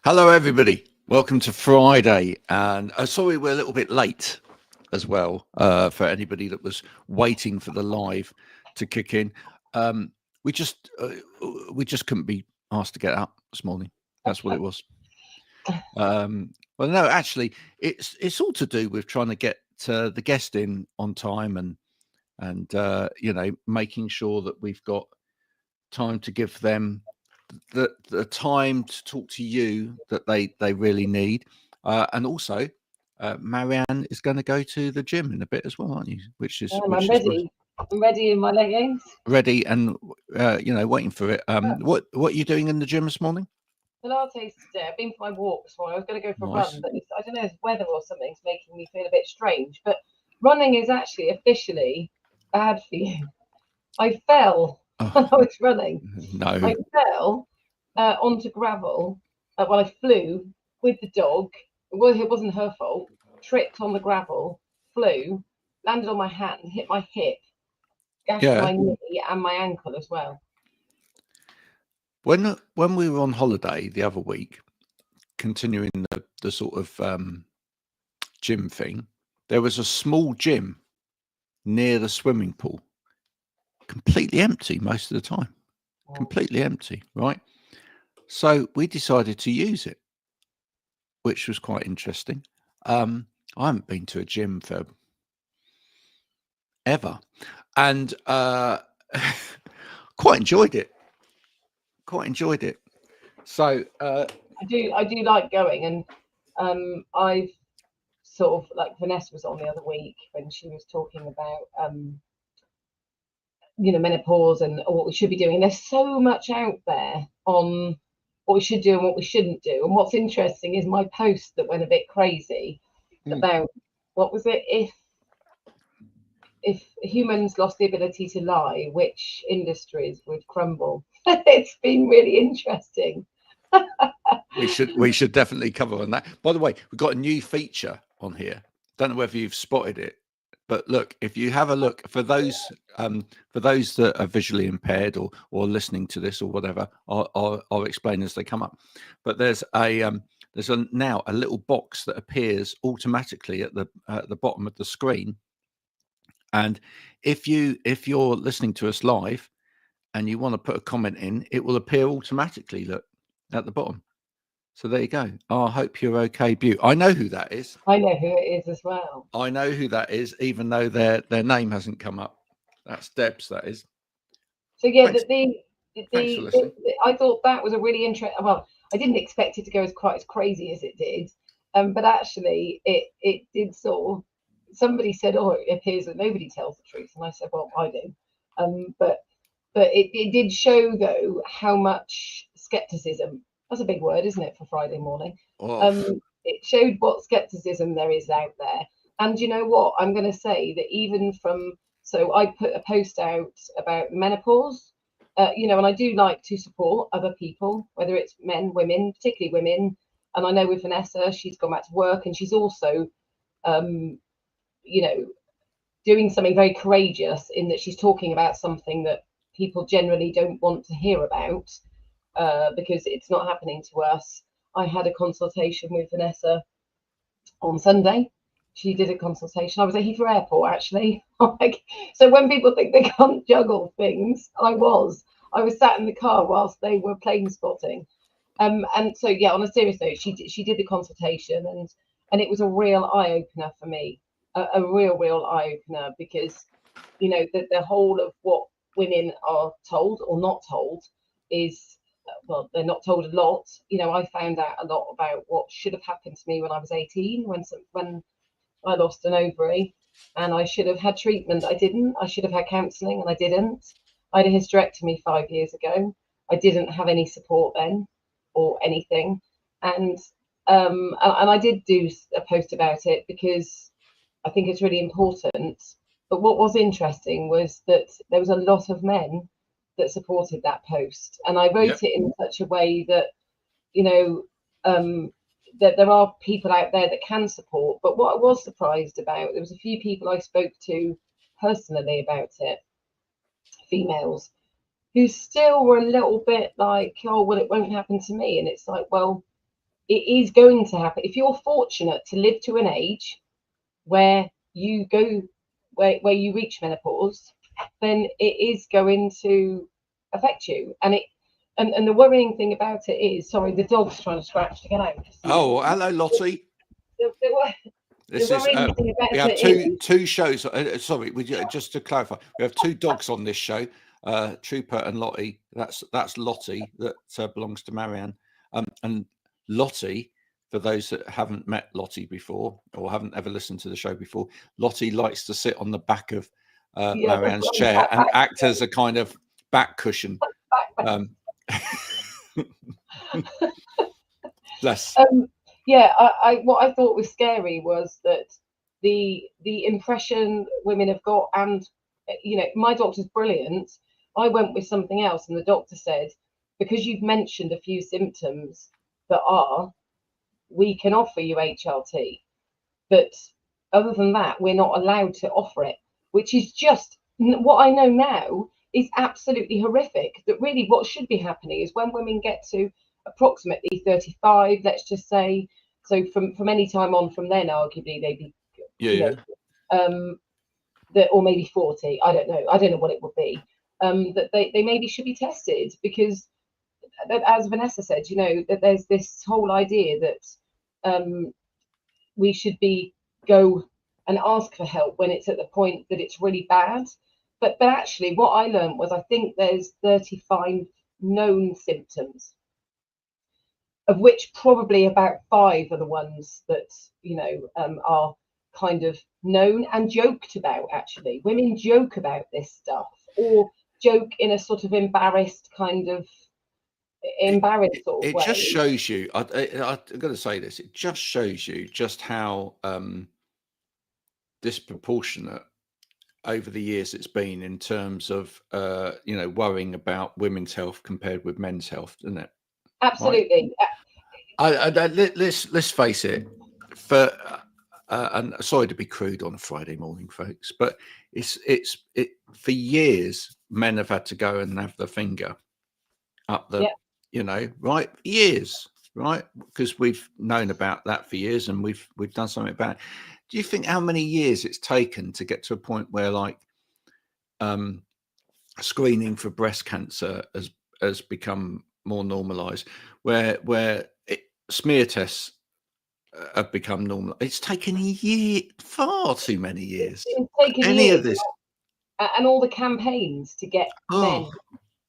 Hello, everybody. Welcome to Friday. And sorry, we're a little bit late as well for anybody that was waiting for the live to kick in. Um, we just couldn't be asked to get up this morning. That's what it was. Well, no, actually, it's all to do with trying to get the guest in on time and making sure that we've got time to give them the time to talk to you that they really need. And also, Marianne is going to go to the gym in a bit as well, aren't you? I'm ready. I'm ready in my leggings. Ready and waiting for it. What are you doing in the gym this morning? Pilates today. I've been for my walk this morning. I was going to go for Nice. a run, but I don't know if weather or something's making me feel a bit strange. But running is actually officially bad for you. I fell when I was running. No. I fell onto gravel while I flew with the dog. Well, it wasn't her fault. Tripped on the gravel, flew, landed on my hand, hit my hip, gashed my knee and my ankle as well. When we were on holiday the other week, continuing the sort of gym thing, there was a small gym near the swimming pool, completely empty most of the time. Wow. Completely empty, right? So we decided to use it, which was quite interesting. I haven't been to a gym for ever, and quite enjoyed it. So I do like going, and I've sort of, like Vanessa was on the other week when she was talking about menopause and what we should be doing. And there's so much out there on what we should do and what we shouldn't do. And what's interesting is my post that went a bit crazy about, what was it, if humans lost the ability to lie, which industries would crumble? It's been really interesting. we should definitely cover on that. By the way, we've got a new feature on here. Don't know whether you've spotted it, but look, if you have a look, for those that are visually impaired or listening to this or whatever, I'll explain as they come up. But there's now a little box that appears automatically at the bottom of the screen, and if you're listening to us live and you want to put a comment in, it will appear automatically. Look at the bottom. So there you go. Oh, I hope you're okay, Butte. I know who that is. I know who it is as well. I know who that is, even though their name hasn't come up. That's Deb's, that is. So yeah, I thought that was a really interesting. Well, I didn't expect it to go quite as crazy as it did, but actually, it did sort of. Somebody said, "Oh, it appears that nobody tells the truth," and I said, "Well, I do." But it did show though how much skepticism. That's a big word, isn't it, for Friday morning? It showed what skepticism there is out there, and you know what? I'm going to say that even from. So I put a post out about menopause, and I do like to support other people, whether it's men, women, particularly women. And I know with Vanessa, she's gone back to work, and she's also, doing something very courageous in that she's talking about something that people generally don't want to hear about because it's not happening to us. I had a consultation with Vanessa on Sunday. She did a consultation. I was at Heathrow Airport, actually. So when people think they can't juggle things, I was sat in the car whilst they were plane spotting. And so, yeah, on a serious note, she did the consultation, and it was a real eye opener for me, a real eye opener, because the whole of what women are told or not told is, well, they're not told a lot. I found out a lot about what should have happened to me when I was 18, when I lost an ovary, and I should have had treatment. I didn't. I should have had counselling, and I didn't. I had a hysterectomy 5 years ago. I didn't have any support then, or anything, and I did do a post about it because I think it's really important. But what was interesting was that there was a lot of men that supported that post, and I wrote it in such a way that that there are people out there that can support. But what I was surprised about, there was a few people I spoke to personally about it, females, who still were a little bit like, oh, well, it won't happen to me. And it's like, well, it is going to happen. If you're fortunate to live to an age where you go, where you reach menopause, then it is going to affect you. And the worrying thing about it is, sorry, the dog's trying to scratch to get out. Oh, hello, Lottie. This is worrying thing about we have it is, two shows. Sorry, just to clarify, we have two dogs on this show, Trooper and Lottie. That's Lottie that belongs to Marianne, and Lottie. For those that haven't met Lottie before or haven't ever listened to the show before, Lottie likes to sit on the back of Marianne's chair and act as a kind of back cushion. Bless. Yeah, what I thought was scary was that the impression women have got, and my doctor's brilliant. I went with something else, and the doctor said, because you've mentioned a few symptoms we can offer you HRT, but other than that, we're not allowed to offer it, which is just what I know now is absolutely horrific. That really what should be happening is when women get to approximately 35, let's just say, so from any time on from then, arguably they'd be, or maybe 40, I don't know what it would be, that they maybe should be tested, because as Vanessa said, that there's this whole idea that we should go and ask for help when it's at the point that it's really bad. But actually what I learned was, I think there's 35 known symptoms, of which probably about 5 are the ones that are kind of known and joked about. Actually, women joke about this stuff, or joke in a sort of embarrassed sort of it way. Just shows you, I've got to say this, it just shows you just how disproportionate over the years it's been in terms of worrying about women's health compared with men's health, isn't it? Absolutely. Right? Let's face it, and sorry to be crude on a Friday morning, folks, but it's for years men have had to go and have the finger up the right, years, right, because we've known about that for years and we've done something about it. Do you think how many years it's taken to get to a point where screening for breast cancer has become more normalized, where smear tests have become normal? It's taken far too many years. It's taken any years, of this, and all the campaigns to get men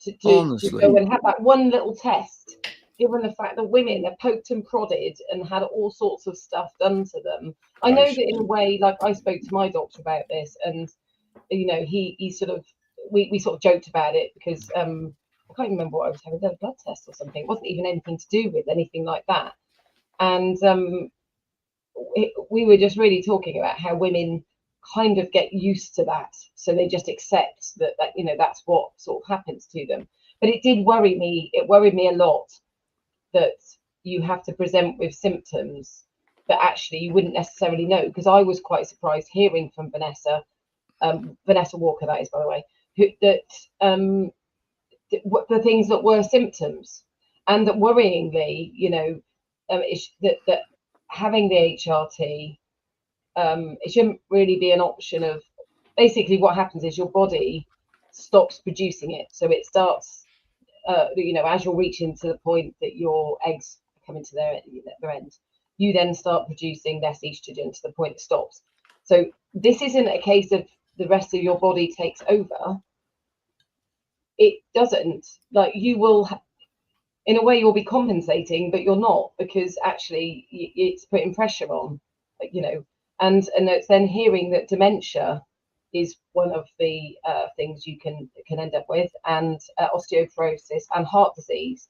to honestly, go and have that one little test, given the fact that women are poked and prodded and had all sorts of stuff done to them. I know that in a way, like, I spoke to my doctor about this, and he sort of, we sort of joked about it, because I can't remember what I was having, a blood test or something. It wasn't even anything to do with anything like that. And we were just really talking about how women kind of get used to that, so they just accept that that's what sort of happens to them. But it did worry me. It worried me a lot that you have to present with symptoms that actually you wouldn't necessarily know, because I was quite surprised hearing from Vanessa Walker, that is, by the way, that the things that were symptoms, and that worryingly, that having the HRT, it shouldn't really be an option. Of basically what happens is your body stops producing it, so it starts as you're reaching to the point that your eggs are coming to their end, you then start producing less estrogen to the point it stops. So this isn't a case of the rest of your body takes over. It doesn't. Like, you will, in a way, you'll be compensating, but you're not, because actually it's putting pressure on, and it's then hearing that dementia is one of the things you can end up with, and osteoporosis and heart disease.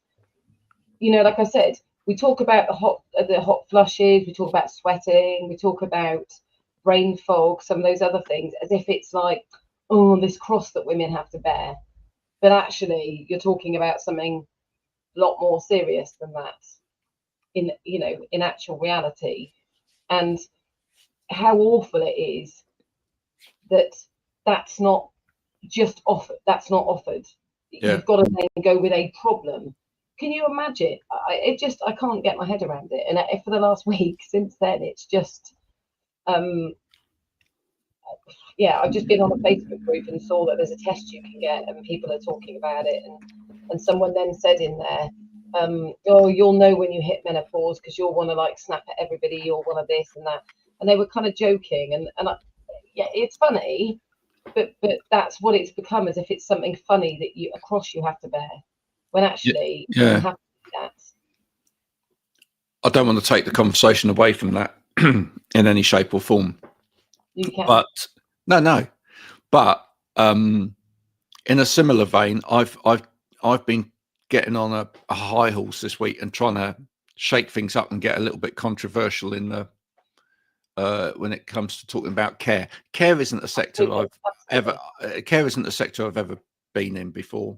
Like I said, we talk about the hot flushes, we talk about sweating, we talk about brain fog, some of those other things, as if it's like, oh, this cross that women have to bear. But actually, you're talking about something a lot more serious than that in actual reality. And how awful it is that that's not just offered. That's not offered. You've got to then go with a problem. can you imagine? I can't get my head around it. And for the last week since then, it's just, yeah, I've just been on a Facebook group and saw that there's a test you can get, and people are talking about it. And someone then said in there, oh, you'll know when you hit menopause because you'll want to like snap at everybody, you'll want to this and that. And they were kind of joking, and yeah, it's funny, but that's what it's become, as if it's something funny that you have to bear, when actually you Yeah. have to do that. I don't want to take the conversation away from that in any shape or form. You can. But no. But in a similar vein, I've been getting on a high horse this week and trying to shake things up and get a little bit controversial in the when it comes to talking about care. Care isn't a sector care isn't a sector I've ever been in before,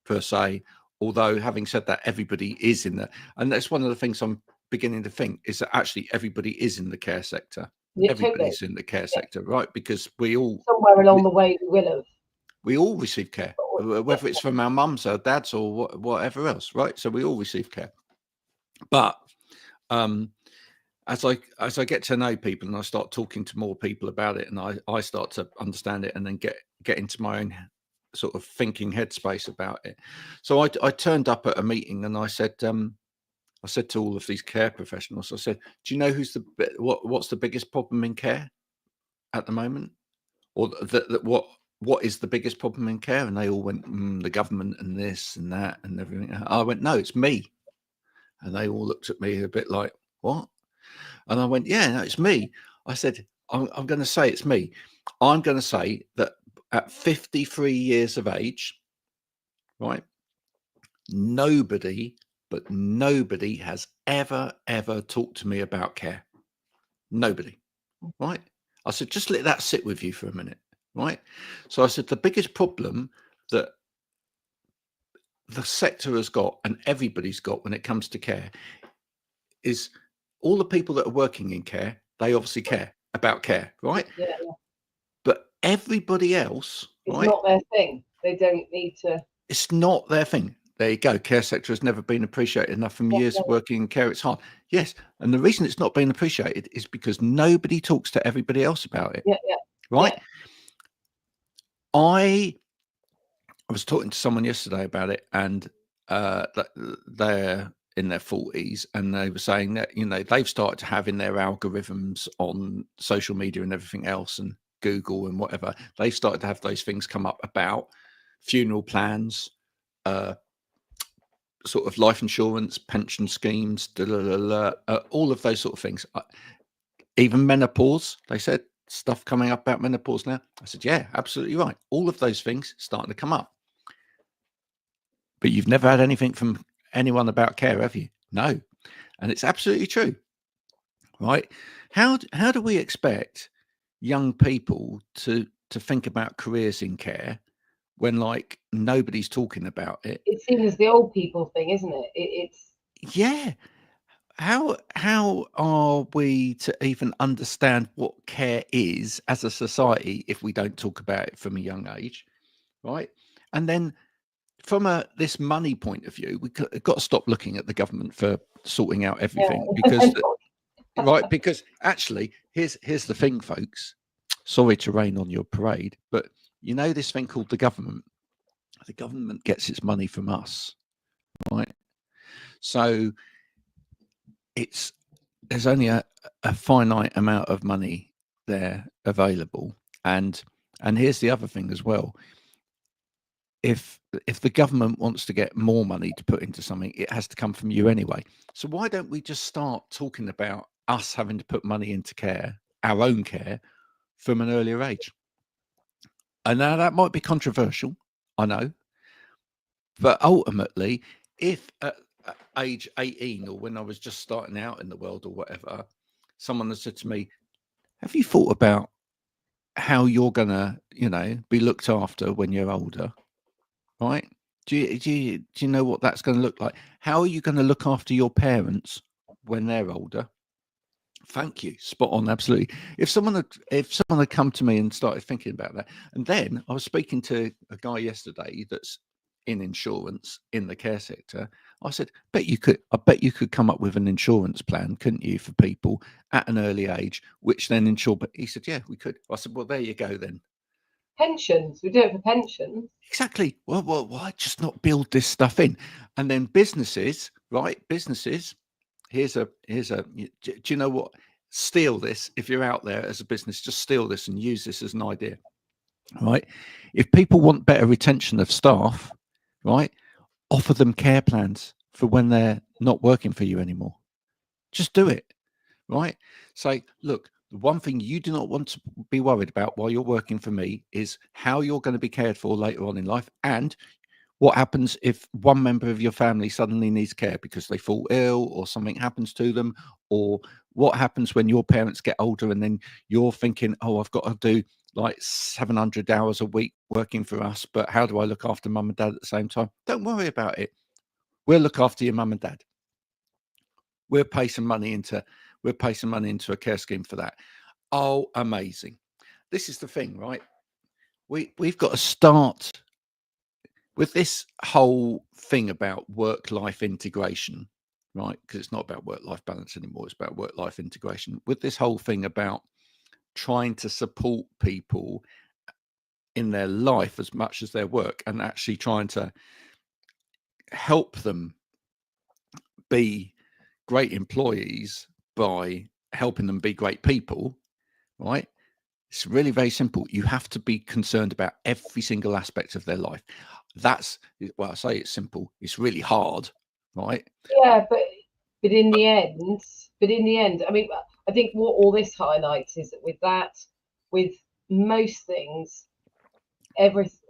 per se. Although, having said that, everybody is in there, and that's one of the things I'm beginning to think, is that actually everybody is in the care sector. Yeah, Everybody's totally. in the care sector, right? Because we all Somewhere along the way we will have. we all receive care, whether it's from our mums, our dads, or whatever else, right? So we all receive care. But as I get to know people and I start talking to more people about it, and I start to understand it, and then get into my own sort of thinking headspace about it. So I turned up at a meeting and I said to all of these care professionals, I said, do you know what's the biggest problem in care at the moment? Or what is the biggest problem in care? And they all went, the government and this and that and everything. I went, no, it's me. And they all looked at me a bit like, what? And I went, yeah, no, it's me. I said, I'm going to say it's me. I'm going to say that at 53 years of age, right, nobody has ever talked to me about care. Nobody, right? I said, just let that sit with you for a minute, right? So I said, the biggest problem that the sector has got, and everybody's got when it comes to care, is all the people that are working in care, they obviously care about care, right? Yeah. But everybody else, it's right? not their thing. They don't need to. It's not their thing. There you go. Care sector has never been appreciated enough. From years of working in care, it's hard. Yes. And the reason it's not been appreciated is because nobody talks to everybody else about it. Yeah. Right. Yeah. I was talking to someone yesterday about it, and they're in their 40s, and they were saying that, you know, they've started to have in their algorithms on social media and everything else, and Google and whatever, they've started to have those things come up about funeral plans, sort of life insurance, pension schemes, all of those sort of things. Even menopause, they said, stuff coming up about menopause now. I said, yeah, absolutely right. All of those things starting to come up. But you've never had anything from anyone about care, have you? No. And it's absolutely true, right? How do we expect young people to think about careers in care when, like, nobody's talking about it? It's seen as the old people thing, isn't it? It's yeah. How are we to even understand what care is as a society if we don't talk about it from a young age, right? And then from this money point of view, we've got to stop looking at the government for sorting out everything, because right, because actually here's the thing, folks, sorry to rain on your parade, but you know, this thing called the government gets its money from us, right? So there's only a finite amount of money there available, and here's the other thing as well. If the government wants to get more money to put into something, it has to come from you anyway. So why don't we just start talking about us having to put money into care, our own care, from an earlier age? And now that might be controversial, I know, but ultimately, if at age 18, or when I was just starting out in the world or whatever, someone has said to me, have you thought about how you're gonna, you know, be looked after when you're older, right? Do you know what that's going to look like? How are you going to look after your parents when they're older? Thank you. Spot on. Absolutely. If someone had come to me and started thinking about that, and then I was speaking to a guy yesterday that's in insurance in the care sector. I said, I bet you could come up with an insurance plan, couldn't you, for people at an early age, which then insure. But he said, yeah, we could. I said, well, there you go then. Pensions. We do it for pensions. Exactly. Well, why just not build this stuff in? And then businesses, right? Businesses. Here's a. Do you know what? Steal this if you're out there as a business. Just steal this and use this as an idea, right? If people want better retention of staff, right, offer them care plans for when they're not working for you anymore. Just do it, right? Say, look, the one thing you do not want to be worried about while you're working for me is how you're going to be cared for later on in life, and what happens if one member of your family suddenly needs care because they fall ill or something happens to them, or what happens when your parents get older and then you're thinking, oh, I've got to do like 700 hours a week working for us, but how do I look after mum and dad at the same time? Don't worry about it. We'll look after your mum and dad. We'll pay some money into a care scheme for that. Oh, amazing. This is the thing, right? We've got to start with this whole thing about work-life integration, right? Because it's not about work-life balance anymore. It's about work-life integration. With this whole thing about trying to support people in their life as much as their work, and actually trying to help them be great employees by helping them be great people, right? It's really very simple. You have to be concerned about every single aspect of their life. That's, well, I say it's simple. It's really hard, right? Yeah, but in the end, I mean, I think what all this highlights is that with most things,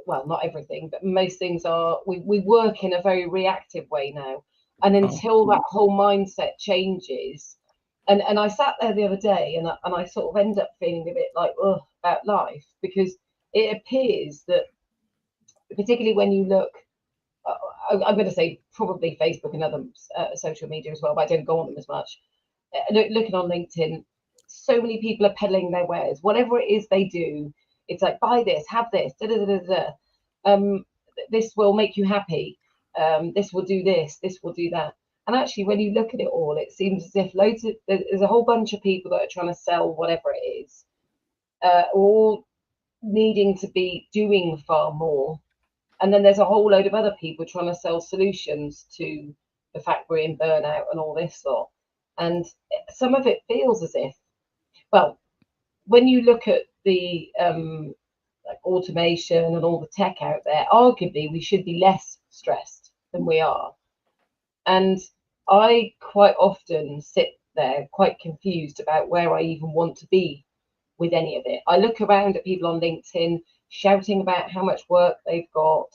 well, not everything, but most things are, we work in a very reactive way now. And until that whole mindset changes, and I sat there the other day and I sort of end up feeling a bit like, ugh, about life, because it appears that, particularly when you look, I'm going to say probably Facebook and other social media as well, but I don't go on them as much. Looking on LinkedIn, so many people are peddling their wares. Whatever it is they do, it's like, buy this, have this, da da da da. This will make you happy. This will do this. This will do that. And actually, when you look at it all, it seems as if there's a whole bunch of people that are trying to sell whatever it is, all needing to be doing far more. And then there's a whole load of other people trying to sell solutions to the fact we're in burnout and all this sort. And some of it feels as if, well, when you look at the like automation and all the tech out there, arguably we should be less stressed than we are. And I quite often sit there quite confused about where I even want to be with any of it. I look around at people on LinkedIn shouting about how much work they've got,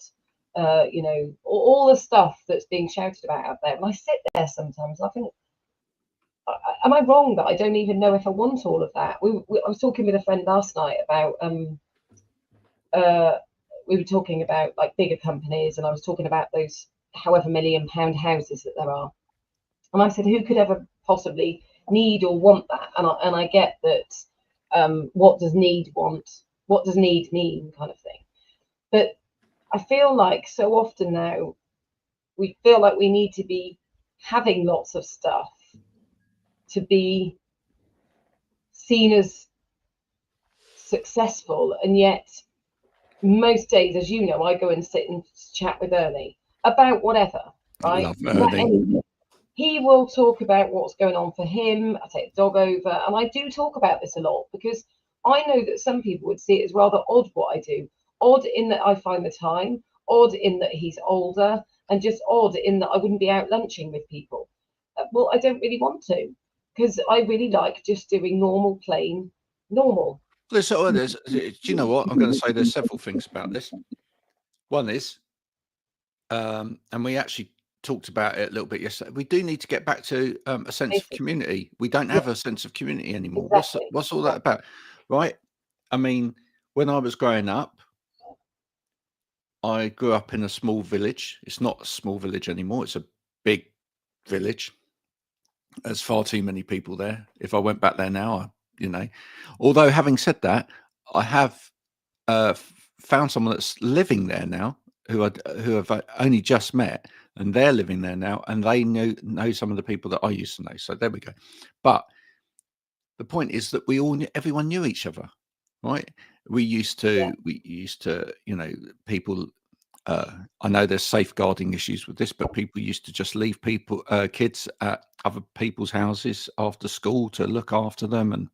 you know, all the stuff that's being shouted about out there. And I sit there sometimes, I think, am I wrong that I don't even know if I want all of that? I was talking with a friend last night about, we were talking about like bigger companies, and I was talking about those however £1,000,000 houses that there are. And I said, who could ever possibly need or want that? And I get that, what does need want? What does need mean, kind of thing. But I feel like so often now we feel like we need to be having lots of stuff to be seen as successful. And yet most days, as you know, I go and sit and chat with Ernie about whatever, right? I love Ernie. He will talk about what's going on for him. I take the dog over, and I do talk about this a lot because I know that some people would see it as rather odd what I do. Odd in that I find the time, odd in that he's older, and just odd in that I wouldn't be out lunching with people. Well, I don't really want to, because I really like just doing normal, plain, normal. Do you know what? I'm going to say there's several things about this. One is, and we actually talked about it a little bit yesterday, we do need to get back to a sense of community. We don't have a sense of community anymore. Exactly. What's all that about, right? I mean, when I was growing up, I grew up in a small village. It's not a small village anymore. It's a big village. There's far too many people there. If I went back there now, you know, although having said that, I have found someone that's living there now who I've only just met, and they're living there now, and they know some of the people that I used to know. So there we go. But the point is that everyone knew each other, right? We used to, people. I know there's safeguarding issues with this, but people used to just leave kids at other people's houses after school to look after them and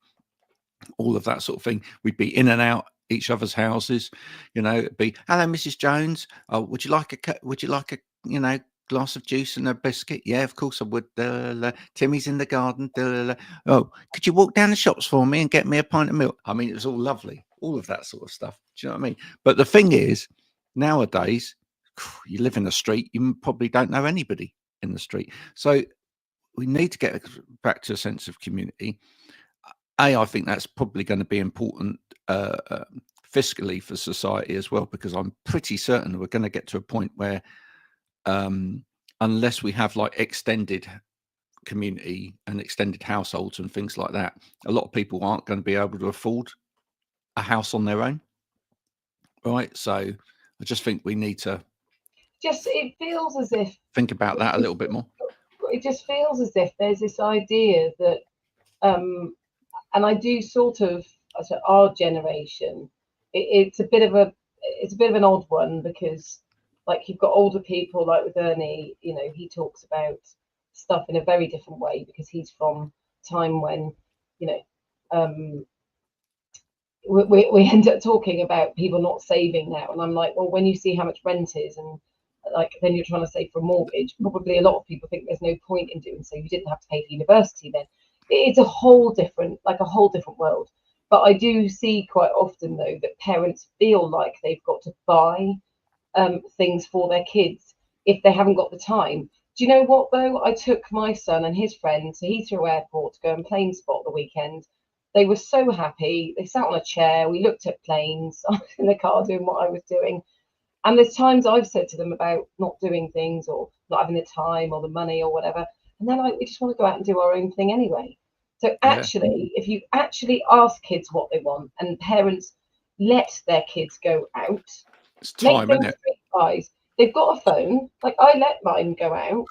all of that sort of thing. We'd be in and out each other's houses, it'd be, hello, Mrs. Jones. Oh, would you like a glass of juice and a biscuit? Yeah, of course I would. Timmy's in the garden. Oh, could you walk down the shops for me and get me a pint of milk? I mean, it was all lovely, all of that sort of stuff. Do you know what I mean? But the thing is, nowadays, you live in the street, you probably don't know anybody in the street. So we need to get back to a sense of community. I think that's probably going to be important fiscally for society as well, because I'm pretty certain we're going to get to a point where unless we have like extended community and extended households and things like that, a lot of people aren't going to be able to afford a house on their own. Right. So I just think we need to it feels as if think about that a little bit more. It just feels as if there's this idea that and I do sort of, our generation, it's a bit of an odd one, because like you've got older people like with Ernie, he talks about stuff in a very different way because he's from time when, we end up talking about people not saving now. And I'm like, well, when you see how much rent is and like then you're trying to save for a mortgage, probably a lot of people think there's no point in doing so. You didn't have to pay for university then. It's a whole different world. But I do see quite often though that parents feel like they've got to buy things for their kids if they haven't got the time. Do you know what though? I took my son and his friend to Heathrow Airport to go and plane spot the weekend. They were so happy. They sat on a chair. We looked at planes. I was in the car doing what I was doing. And there's times I've said to them about not doing things or not having the time or the money or whatever. And they're like, we just want to go out and do our own thing anyway. So actually, if you actually ask kids what they want and parents let their kids go out, it's time, isn't it? Guys, they've got a phone. Like I let mine go out.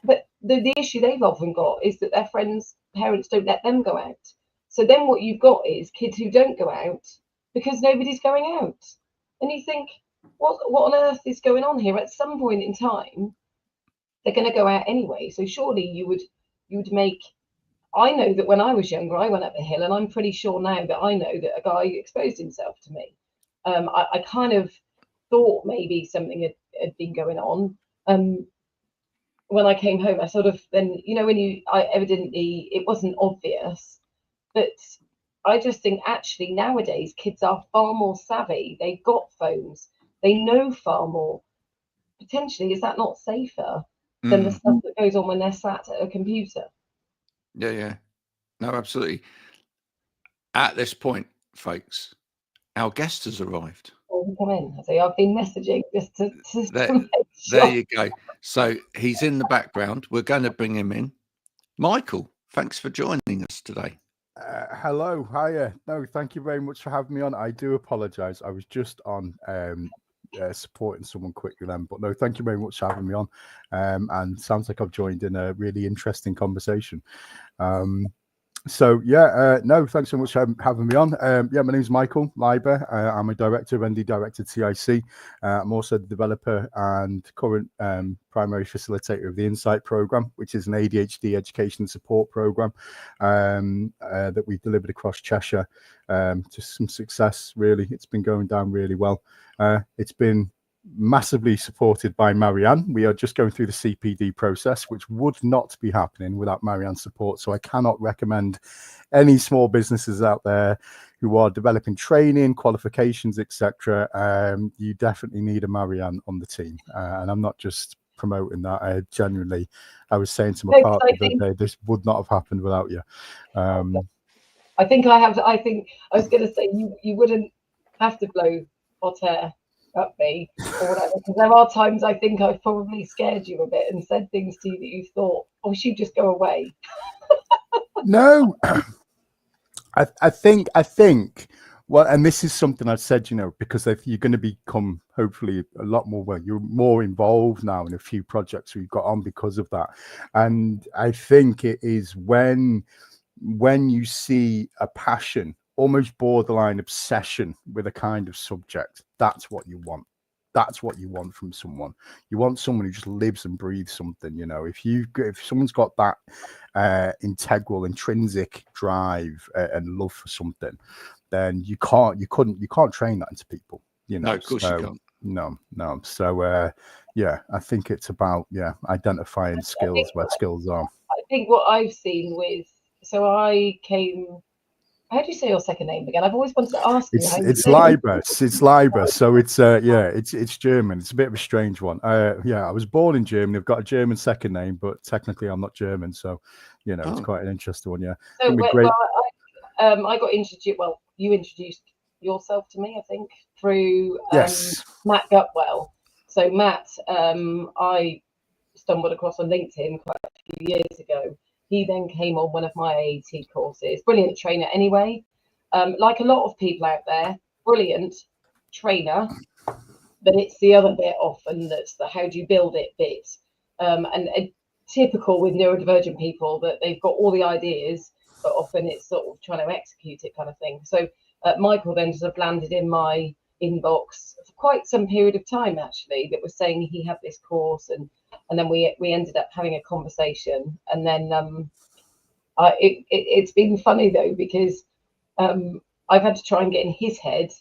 But the issue they've often got is that their parents don't let them go out. So then what you've got is kids who don't go out because nobody's going out. And you think, what on earth is going on here? At some point in time, they're going to go out anyway. So surely you would make. I know that when I was younger, I went up the hill, and I'm pretty sure now that I know that a guy exposed himself to me. I kind of thought maybe something had been going on. When I came home, I sort of then, evidently it wasn't obvious, but I just think actually nowadays kids are far more savvy. They've got phones. They know far more. Potentially, is that not safer than the stuff that goes on when they're sat at a computer? Yeah. No, absolutely. At this point, folks, our guest has arrived. Oh, come in. I say I've been messaging just to there you go. So he's in the background. We're going to bring him in. Michael, thanks for joining us today. Hello, hiya. No, thank you very much for having me on. I do apologise. I was just on supporting someone quickly then, but no, thank you very much for having me on. And sounds like I've joined in a really interesting conversation. No, thanks so much for having me on. My name is Michael Leiber. I'm a director of ND Directed TIC. I'm also the developer and current primary facilitator of the Insight program, which is an ADHD education support program that we've delivered across Cheshire to some success. Really, it's been going down really well. It's been massively supported by Marianne. We are just going through the CPD process, which would not be happening without Marianne's support. So I cannot recommend any small businesses out there who are developing training, qualifications, etc. You definitely need a Marianne on the team. And I'm not just promoting that. I was saying to my partner the other day, this would not have happened without you. I think I was going to say you wouldn't have to blow hot air at me or whatever, because there are times I think I've probably scared you a bit and said things to you that you thought, oh, she'd just go away. No, I think Well, and this is something I said, because if you're going to become hopefully a lot more, well, you're more involved now in a few projects we've got on because of that. And I think it is when you see a passion, almost borderline obsession with a kind of subject, that's what you want. That's what you want from someone. You want someone who just lives and breathes something. If someone's got that integral, intrinsic drive and love for something, then you can't train that into people. No, of course you can't. No. So yeah, I think it's about identifying skills where skills are. I think what I've seen so I came. How do you say your second name again? I've always wanted to ask you. It's Leiber. It's Leiber. So it's it's German. It's a bit of a strange one. I was born in Germany. I've got a German second name, but technically I'm not German. So it's quite an interesting one. Yeah. So I got introduced. Well, you introduced yourself to me, I think, through Matt Gutwell. So Matt, I stumbled across on LinkedIn quite a few years ago. He then came on one of my AET courses. Brilliant trainer anyway. Like a lot of people out there, brilliant trainer, but it's the other bit often that's the how do you build it bit. And typical with neurodivergent people that they've got all the ideas, but often it's sort of trying to execute it kind of thing. So Michael then sort of landed in my inbox for quite some period of time, actually, that was saying he had this course, and then we ended up having a conversation, and then it's been funny though, because I've had to try and get in his head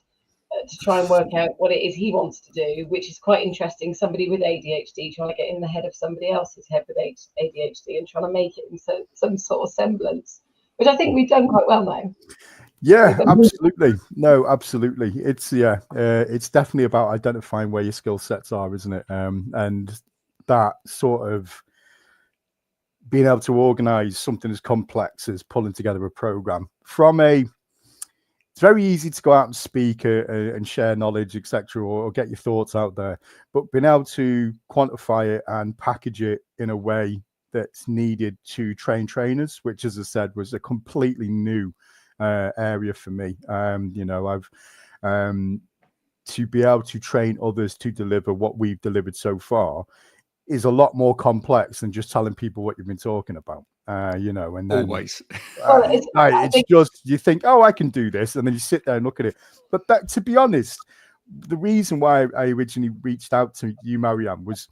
to try and work out what it is he wants to do, which is quite interesting. Somebody with ADHD trying to get in the head of somebody else's head with ADHD and trying to make it in some sort of semblance, which I think we've done quite well now. Yeah, absolutely. No, absolutely. It's it's definitely about identifying where your skill sets are, isn't it? And that sort of being able to organize something as complex as pulling together a program it's very easy to go out and speak and share knowledge, etc., or get your thoughts out there, but being able to quantify it and package it in a way that's needed to train trainers, which, as I said, was a completely new area for me. I've to be able to train others to deliver what we've delivered so far is a lot more complex than just telling people what you've been talking about. And then Always. it's just, you think, oh, I can do this, and then you sit there and look at it. But that, to be honest, the reason why I originally reached out to you, Marianne, was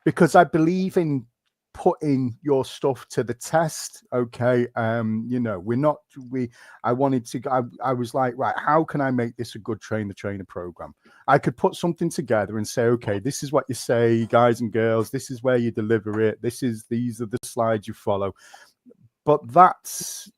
because I believe in putting your stuff to the test. Okay. I was like, right, how can I make this a good train the trainer program? I could put something together and say, okay, this is what you say, guys and girls, this is where you deliver it, these are the slides you follow. But that's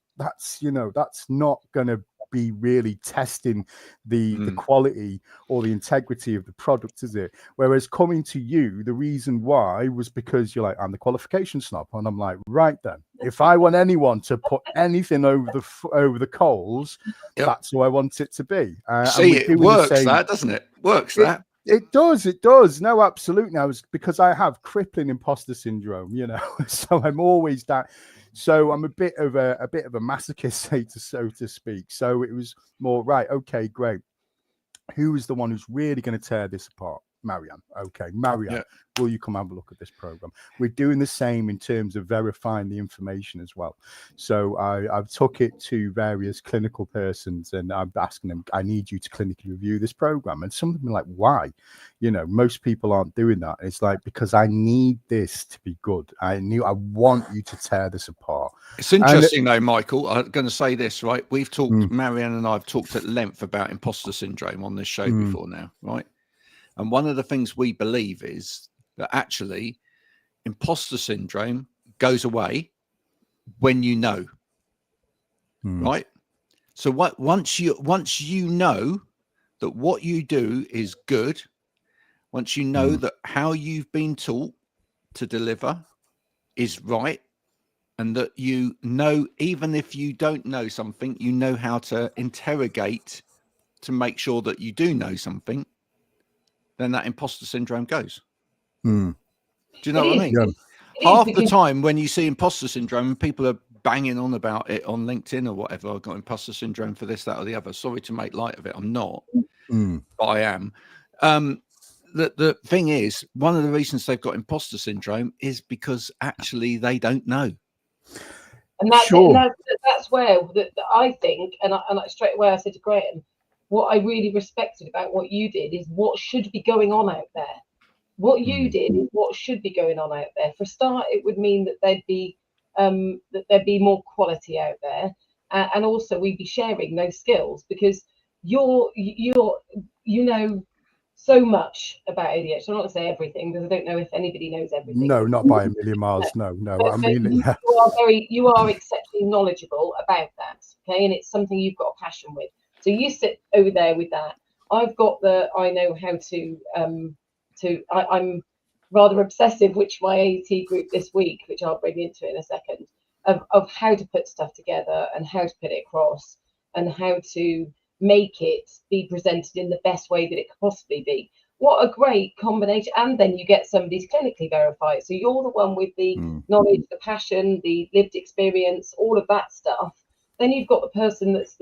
not going to be really testing the quality or the integrity of the product, is it? Whereas coming to you, the reason why was because you're like, I'm the qualification snob, and I'm like, right then, if I want anyone to put anything over the coals, that's who I want it to be. See, it works, that doesn't it? Works that. It does. No, absolutely. Because I have crippling imposter syndrome, so I'm always that. So I'm a bit of a masochist, so to speak. So it was more, right, okay, great. Who is the one who's really going to tear this apart? Marianne. Okay, Marianne, will you come have a look at this program? We're doing the same in terms of verifying the information as well. So I've took it to various clinical persons, and I'm asking them, I need you to clinically review this program. And some of them are like, why? Most people aren't doing that. It's like, because I need this to be good. I want you to tear this apart. It's interesting though, Michael, I'm going to say this, right? We've talked, Marianne and I have talked at length about imposter syndrome on this show before now, right? And one of the things we believe is that actually imposter syndrome goes away when you know, right? So once you know that what you do is good, once you know that how you've been taught to deliver is right, and that you know, even if you don't know something, you know how to interrogate to make sure that you do know something, then that imposter syndrome goes. Do you know what I mean? Half the time when you see imposter syndrome, people are banging on about it on LinkedIn or whatever. I've got imposter syndrome for this, that, or the other. Sorry to make light of it. I'm not, but I am. The thing is, one of the reasons they've got imposter syndrome is because actually they don't know. And that's, Sure. that's where I think, and straight away I said to Graham, what I really respected about what you did is what should be going on out there. What you did is what should be going on out there. For a start, it would mean that there'd be more quality out there, and also we'd be sharing those skills, because you know so much about ADHD. I'm not going to say everything, because I don't know if anybody knows everything. No, not by a million miles. No. But I mean, you are exceptionally knowledgeable about that, okay, and it's something you've got a passion with. So you sit over there with that. I've got I know how to I'm rather obsessive, which my AT group this week, which I'll bring into it in a second, of how to put stuff together and how to put it across and how to make it be presented in the best way that it could possibly be. What a great combination. And then you get somebody's clinically verified. So you're the one with the knowledge, the passion, the lived experience, all of that stuff. Then you've got the person that's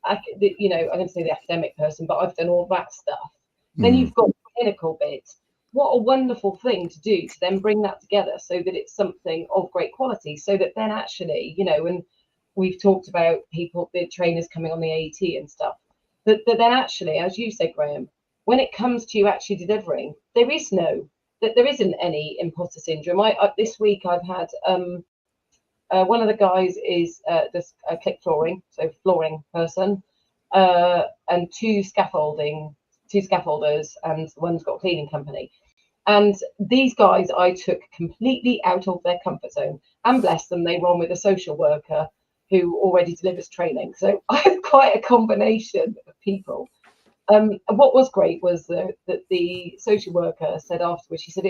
I'm going to say the academic person, but I've done all that stuff. Then you've got the clinical bit. What a wonderful thing to do, to then bring that together so that it's something of great quality, so that then actually, and we've talked about the trainers coming on the AET and stuff, that then actually, as you said, Graham, when it comes to you actually delivering, there isn't any imposter syndrome. This week I've had one of the guys is this click flooring, so flooring person, and two scaffolders, and one's got a cleaning company. And these guys I took completely out of their comfort zone, and bless them, they were on with a social worker who already delivers training. So I have quite a combination of people. What was great was that the social worker said afterwards, she said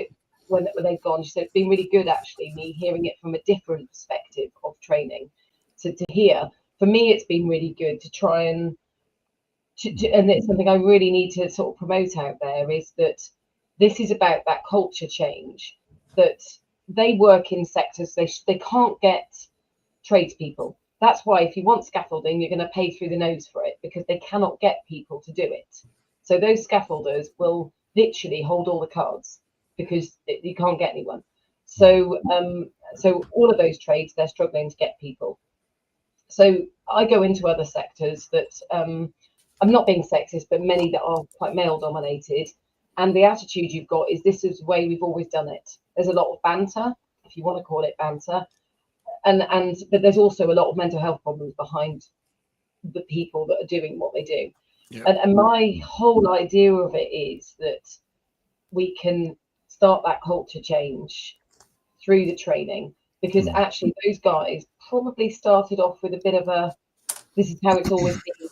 when they'd gone, she said, it's been really good actually, me hearing it from a different perspective of training to hear. For me, it's been really good to try and it's something I really need to sort of promote out there, is that this is about that culture change, that they work in sectors they can't get tradespeople. That's why if you want scaffolding, you're going to pay through the nose for it, because they cannot get people to do it. So those scaffolders will literally hold all the cards because you can't get anyone. So all of those trades, they're struggling to get people. So I go into other sectors that I'm not being sexist, but many that are quite male dominated. And the attitude you've got is, this is the way we've always done it. There's a lot of banter, if you want to call it banter. But there's also a lot of mental health problems behind the people that are doing what they do. Yeah. And my whole idea of it is that we can start that culture change through the training, because actually those guys probably started off with a bit of a, this is how it's always been.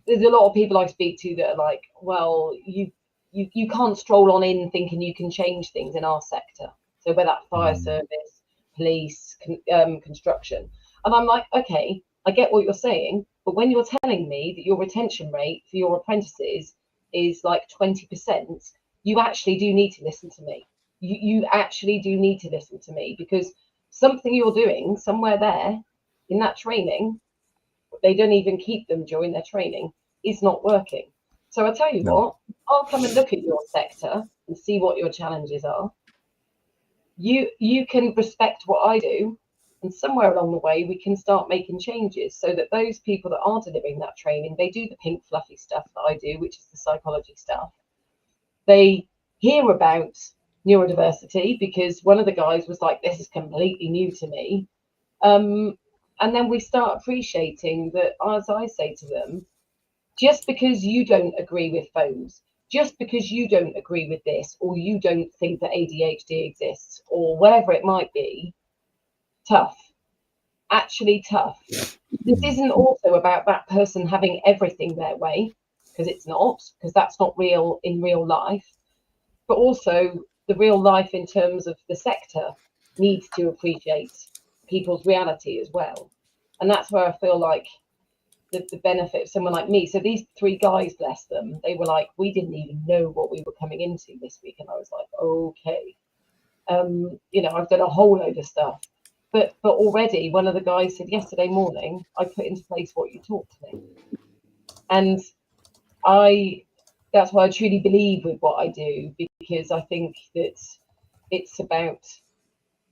There's a lot of people I speak to that are like, well, you can't stroll on in thinking you can change things in our sector. So whether that fire service, police, construction. And I'm like, okay, I get what you're saying, but when you're telling me that your retention rate for your apprentices is like 20%, you actually do need to listen to me. You actually do need to listen to me, because something you're doing somewhere there in that training, they don't even keep them during their training, is not working. So I tell you what, I'll come and look at your sector and see what your challenges are. You can respect what I do, and somewhere along the way we can start making changes so that those people that are delivering that training, they do the pink fluffy stuff that I do, which is the psychology stuff. They hear about neurodiversity because one of the guys was like, this is completely new to me. And then we start appreciating that, as I say to them, just because you don't agree with phones, just because you don't agree with this, or you don't think that ADHD exists, or whatever it might be, tough. Actually tough. This isn't also about that person having everything their way, because it's not, because that's not real in real life. But also the real life in terms of the sector needs to appreciate people's reality as well. And that's where I feel like the benefit of someone like me. So these three guys, bless them, they were like, we didn't even know what we were coming into this week. And I was like, okay, I've done a whole load of stuff. but already one of the guys said yesterday morning, I put into place what you taught to me. And that's why I truly believe with what I do, because I think that it's about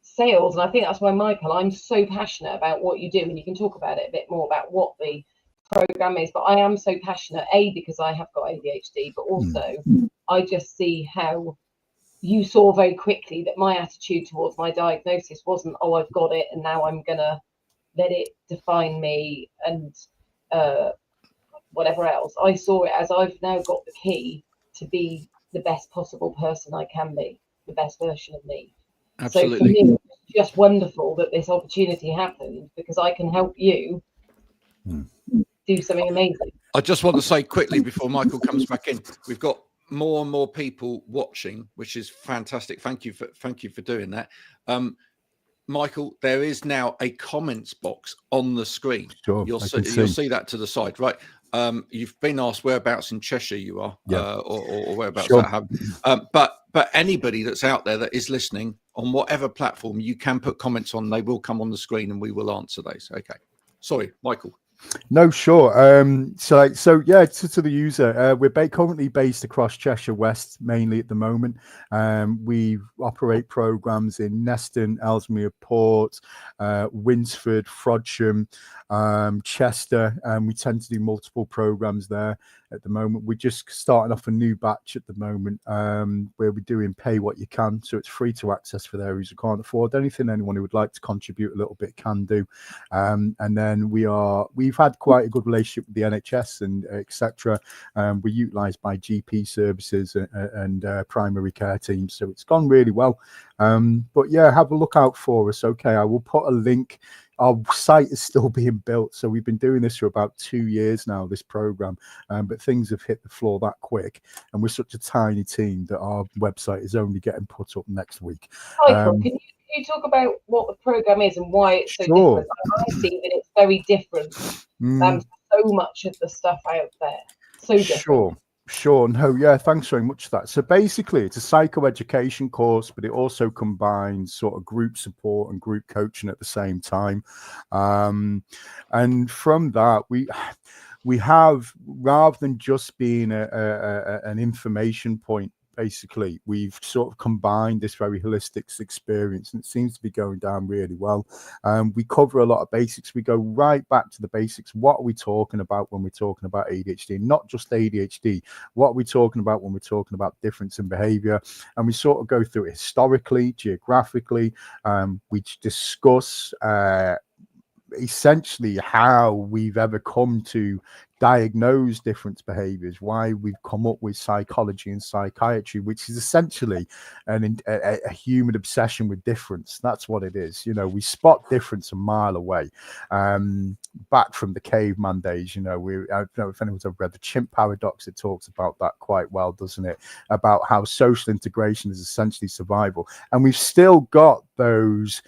sales. And I think that's why, Michael, I'm so passionate about what you do, and you can talk about it a bit more about what the program is. But I am so passionate, because I have got ADHD, but also I just see how you saw very quickly that my attitude towards my diagnosis wasn't, oh, I've got it and now I'm gonna let it define me and whatever else. I saw it as, I've now got the key to be the best possible person I can be, the best version of me. Absolutely. So for me, it's just wonderful that this opportunity happened, because I can help you do something amazing. I just want to say quickly before Michael comes back in, we've got more and more people watching, which is fantastic. Thank you for doing that. Michael, there is now a comments box on the screen. Sure, You'll see that to the side, right? You've been asked whereabouts in Cheshire you are, or whereabouts that happen. But anybody that's out there that is listening on whatever platform, you can put comments on. They will come on the screen, and we will answer those. Okay. Sorry, Michael. No, sure. So yeah, to the user, we're currently based across Cheshire West mainly at the moment. We operate programs in Neston, Ellesmere Port, Winsford, Frodsham, Chester, and we tend to do multiple programs there at the moment. We're just starting off a new batch at the moment, where we're doing pay what you can, so it's free to access for those who can't afford anything. Anyone who would like to contribute a little bit can do. And then we've had quite a good relationship with the NHS and etc. We're utilised by GP services and primary care teams, so it's gone really well. But yeah, have a look out for us. Okay, I will put a link. Our site is still being built, so we've been doing this for about 2 years now, this program, but things have hit the floor that quick, and we're such a tiny team that our website is only getting put up next week. Michael, can you talk about what the program is and why it's so different? I see that it's very different. So much of the stuff out there, so different. Sure. No, yeah, thanks very much for that. So basically, it's a psychoeducation course, but it also combines sort of group support and group coaching at the same time. And from that, we have, rather than just being an information point, basically, we've sort of combined this very holistic experience, and it seems to be going down really well. We cover a lot of basics. We go right back to the basics. What are we talking about when we're talking about ADHD? Not just ADHD. What are we talking about when we're talking about difference in behavior? And we sort of go through it historically, geographically. We discuss essentially how we've ever come to diagnose different behaviors, why we've come up with psychology and psychiatry, which is essentially a human obsession with difference. That's what it is. You know, we spot difference a mile away. Back from the caveman days, you know, I don't know if anyone's ever read The Chimp Paradox. It talks about that quite well, doesn't it? About how social integration is essentially survival. And we've still got those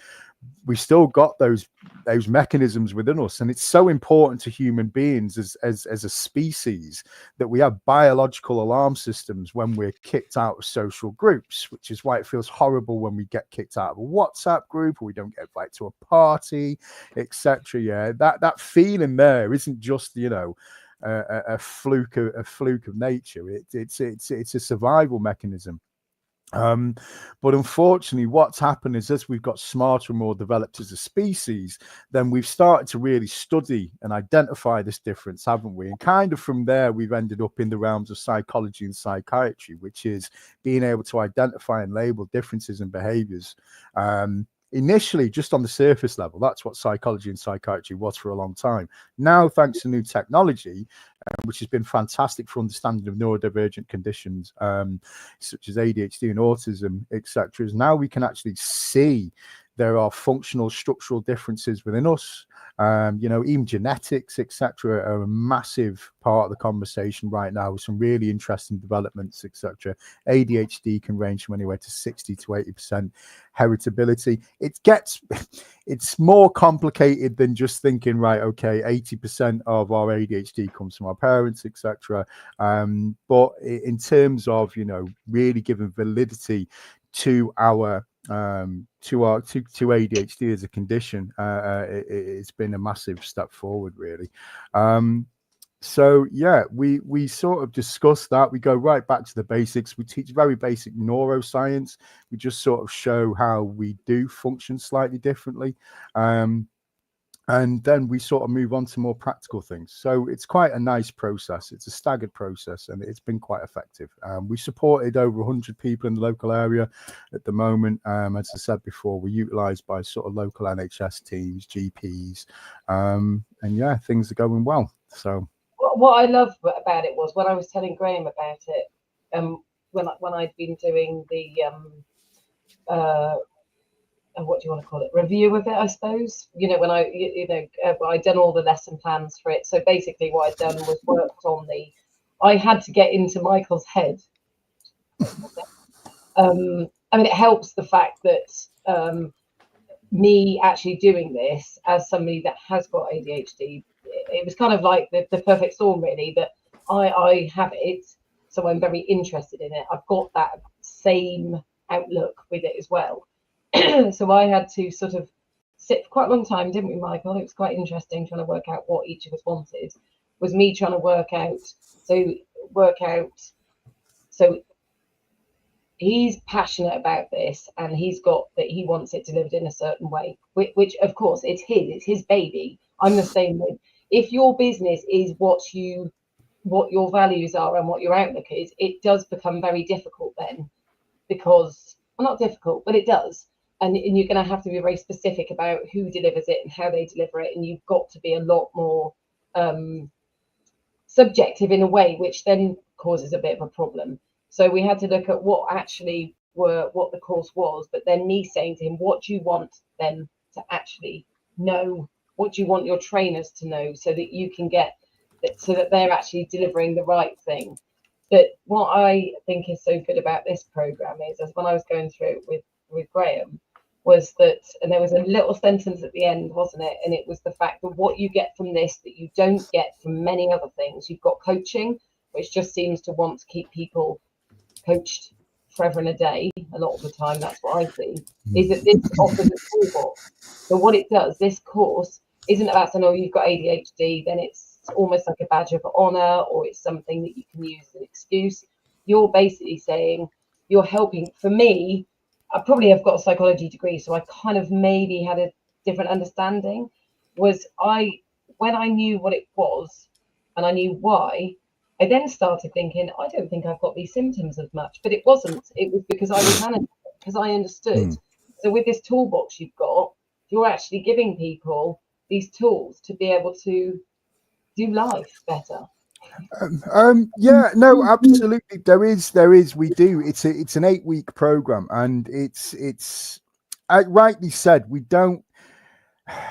mechanisms within us, and it's so important to human beings as a species that we have biological alarm systems when we're kicked out of social groups, which is why it feels horrible when we get kicked out of a WhatsApp group or we don't get invited to a party, etc. Yeah, that feeling there isn't just, you know, a fluke of nature. It's a survival mechanism. But unfortunately, what's happened is, as we've got smarter and more developed as a species, then we've started to really study and identify this difference, haven't we? And kind of from there, we've ended up in the realms of psychology and psychiatry, which is being able to identify and label differences in behaviors. Initially, just on the surface level, that's what psychology and psychiatry was for a long time. Now, thanks to new technology, which has been fantastic for understanding of neurodivergent conditions, such as ADHD and autism, etc., now we can actually see there are functional, structural differences within us. You know, even genetics, etc., are a massive part of the conversation right now, with some really interesting developments, etc. ADHD can range from anywhere to 60 to 80% heritability. It's more complicated than just thinking, right, okay, 80% of our ADHD comes from our parents, etc. But in terms of, you know, really giving validity to our to ADHD as a condition, it's been a massive step forward, really. So yeah, we sort of discuss that. We go right back to the basics. We teach very basic neuroscience. We just sort of show how we do function slightly differently. And then we sort of move on to more practical things. So it's quite a nice process. It's a staggered process, and it's been quite effective. We supported over 100 people in the local area at the moment. As I said before, we're utilised by sort of local NHS teams, GPs, and yeah, things are going well. So what I love about it was when I was telling Graham about it, when I'd been doing the what do you want to call it, review of it, I suppose, when I'd done all the lesson plans for it. So basically what I'd done was worked on I had to get into Michael's head. I mean, it helps the fact that me actually doing this as somebody that has got ADHD, it was kind of like the perfect storm, really, that I have it, so I'm very interested in it. I've got that same outlook with it as well. So I had to sort of sit for quite a long time, didn't we, Michael? It was quite interesting trying to work out what each of us wanted. Was me trying to work out. So he's passionate about this, and he's got that he wants it delivered in a certain way, which of course it's his baby. I'm the same way. If your business is what your values are and what your outlook is, it does become very difficult then, because, well, not difficult, but it does. And you're going to have to be very specific about who delivers it and how they deliver it. And you've got to be a lot more subjective in a way, which then causes a bit of a problem. So we had to look at what the course was, but then me saying to him, what do you want them to actually know? What do you want your trainers to know, so that you can so that they're actually delivering the right thing? But what I think is so good about this program is, as when I was going through it with Graham, was that, and there was a little sentence at the end, wasn't it? And it was the fact that what you get from this that you don't get from many other things. You've got coaching, which just seems to want to keep people coached forever and a day. A lot of the time, that's what I see, is that this offers a toolbox. So what it does, this course isn't about saying, oh, you've got ADHD, then it's almost like a badge of honor, or it's something that you can use as an excuse. You're basically saying, you're helping. For me, I probably have got a psychology degree, so I kind of maybe had a different understanding. When I knew what it was and I knew why, I then started thinking, I don't think I've got these symptoms as much. But it wasn't. It was because I was managing it, because I understood. So with this toolbox you've got, you're actually giving people these tools to be able to do life better. Yeah, no, absolutely. There is. We do. It's an 8-week program, and it's rightly said. We don't.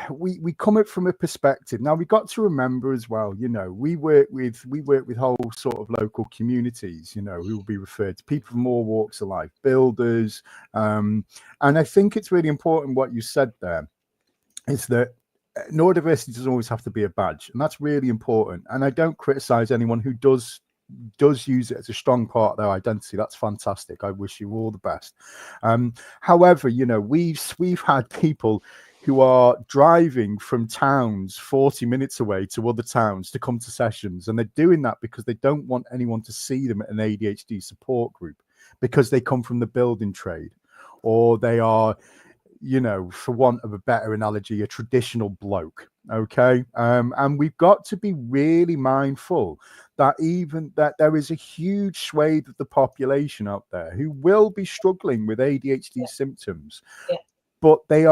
We come it from a perspective. Now we got to remember as well. We work with whole sort of local communities. Who will be referred to people from all walks of life, builders, and I think it's really important what you said there, is that neurodiversity doesn't always have to be a badge, and that's really important. And I don't criticize anyone who does use it as a strong part of their identity. That's fantastic. I wish you all the best. However, we've had people who are driving from towns 40 minutes away to other towns to come to sessions, and they're doing that because they don't want anyone to see them at an ADHD support group, because they come from the building trade, or they are, for want of a better analogy, a traditional bloke. Okay. And we've got to be really mindful that there is a huge swathe of the population out there who will be struggling with ADHD symptoms, but they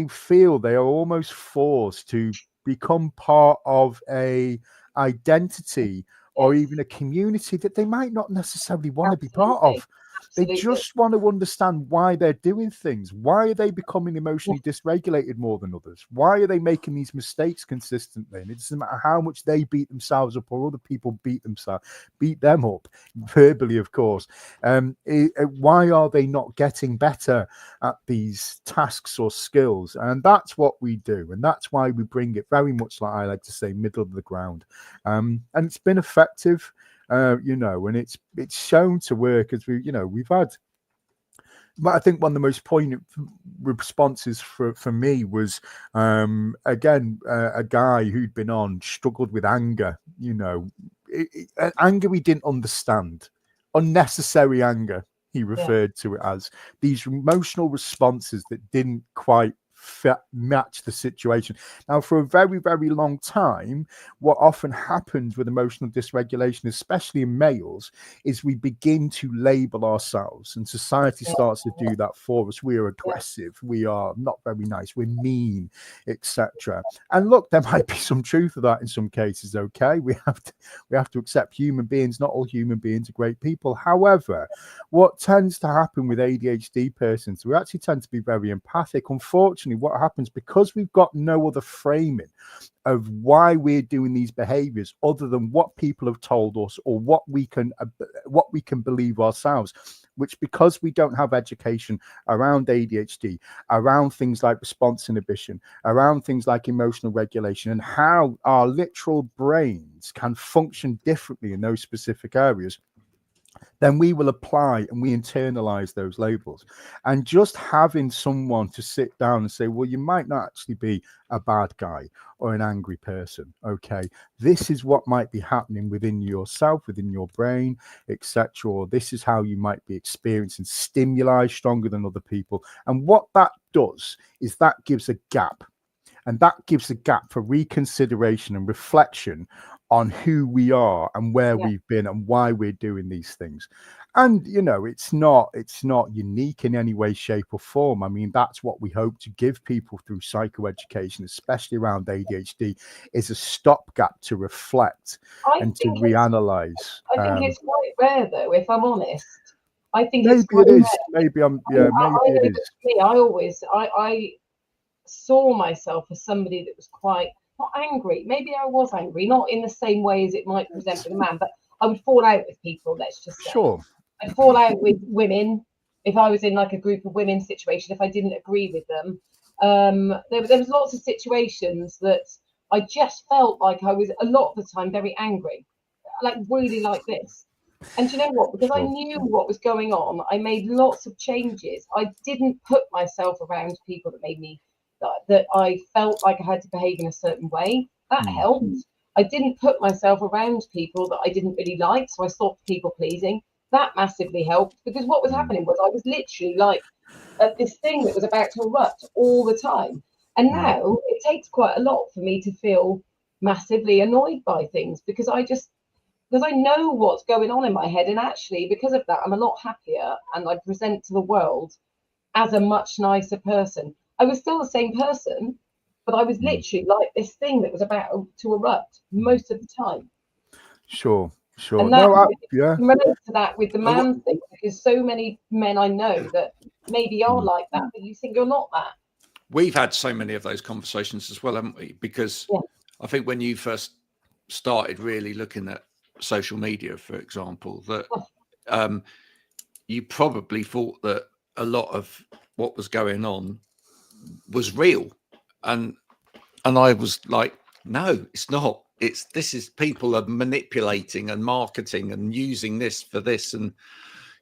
feel they are almost forced to become part of a identity or even a community that they might not necessarily want to be part of. They just want to understand why they're doing things. Why are they becoming emotionally dysregulated more than others? Why are they making these mistakes consistently? And it doesn't matter how much they beat themselves up or other people beat them up, verbally, of course. Why are they not getting better at these tasks or skills? And that's what we do. And that's why we bring it very much, like I like to say, middle of the ground. And it's been effective. And it's shown to work, as we've had but I think one of the most poignant responses for me was again a guy who'd been on, struggled with anger, you know, anger we didn't understand, unnecessary anger, he referred to it as, these emotional responses that didn't quite match the situation. Now, for a very, very long time, what often happens with emotional dysregulation, especially in males, is we begin to label ourselves, and society starts to do that for us. We are aggressive, we are not very nice, we're mean, etc. And look, there might be some truth to that in some cases. Okay, we have to accept human beings. Not all human beings are great people. However, what tends to happen with ADHD persons, we actually tend to be very empathic. Unfortunately, what happens, because we've got no other framing of why we're doing these behaviors other than what people have told us or what we can believe ourselves, which, because we don't have education around ADHD, around things like response inhibition, around things like emotional regulation, and how our literal brains can function differently in those specific areas, then we will apply and we internalize those labels. And just having someone to sit down and say, well, you might not actually be a bad guy or an angry person. Okay, this is what might be happening within yourself, within your brain, etc. Or this is how you might be experiencing stimuli stronger than other people. And what that does is that gives a gap. And that gives a gap for reconsideration and reflection on who we are and where we've been and why we're doing these things. And, you know, it's not unique in any way, shape or form. I mean, that's what we hope to give people through psychoeducation, especially around ADHD, is a stopgap to reflect and to reanalyze. I think it's quite rare, though, if I'm honest. I think maybe it's quite it is. rare. Maybe I'm. Yeah, maybe it is. Me, I saw myself as somebody that was quite, not angry. Maybe I was angry, not in the same way as it might present with a man, but I would fall out with people, let's just say. Sure. I'd fall out with women if I was in like a group of women situation, if I didn't agree with them. There was lots of situations that I just felt like I was a lot of the time very angry, like really like this. And do you know what? Because I knew what was going on, I made lots of changes. I didn't put myself around people that made me, that I felt like I had to behave in a certain way. That helped. I didn't put myself around people that I didn't really like, so I stopped people pleasing. That massively helped, because what was happening was I was literally like this thing that was about to erupt all the time. And now it takes quite a lot for me to feel massively annoyed by things, because I know what's going on in my head. And actually, because of that, I'm a lot happier and I present to the world as a much nicer person. I was still the same person, but I was literally like this thing that was about to erupt most of the time. Sure. And that, I can relate to that with the man thing, because so many men I know that maybe are like that, but you think you're not that. We've had so many of those conversations as well, haven't we? Because I think when you first started really looking at social media, for example, that you probably thought that a lot of what was going on was real, and I was like, no, it's not. This is people are manipulating and marketing and using this for this, and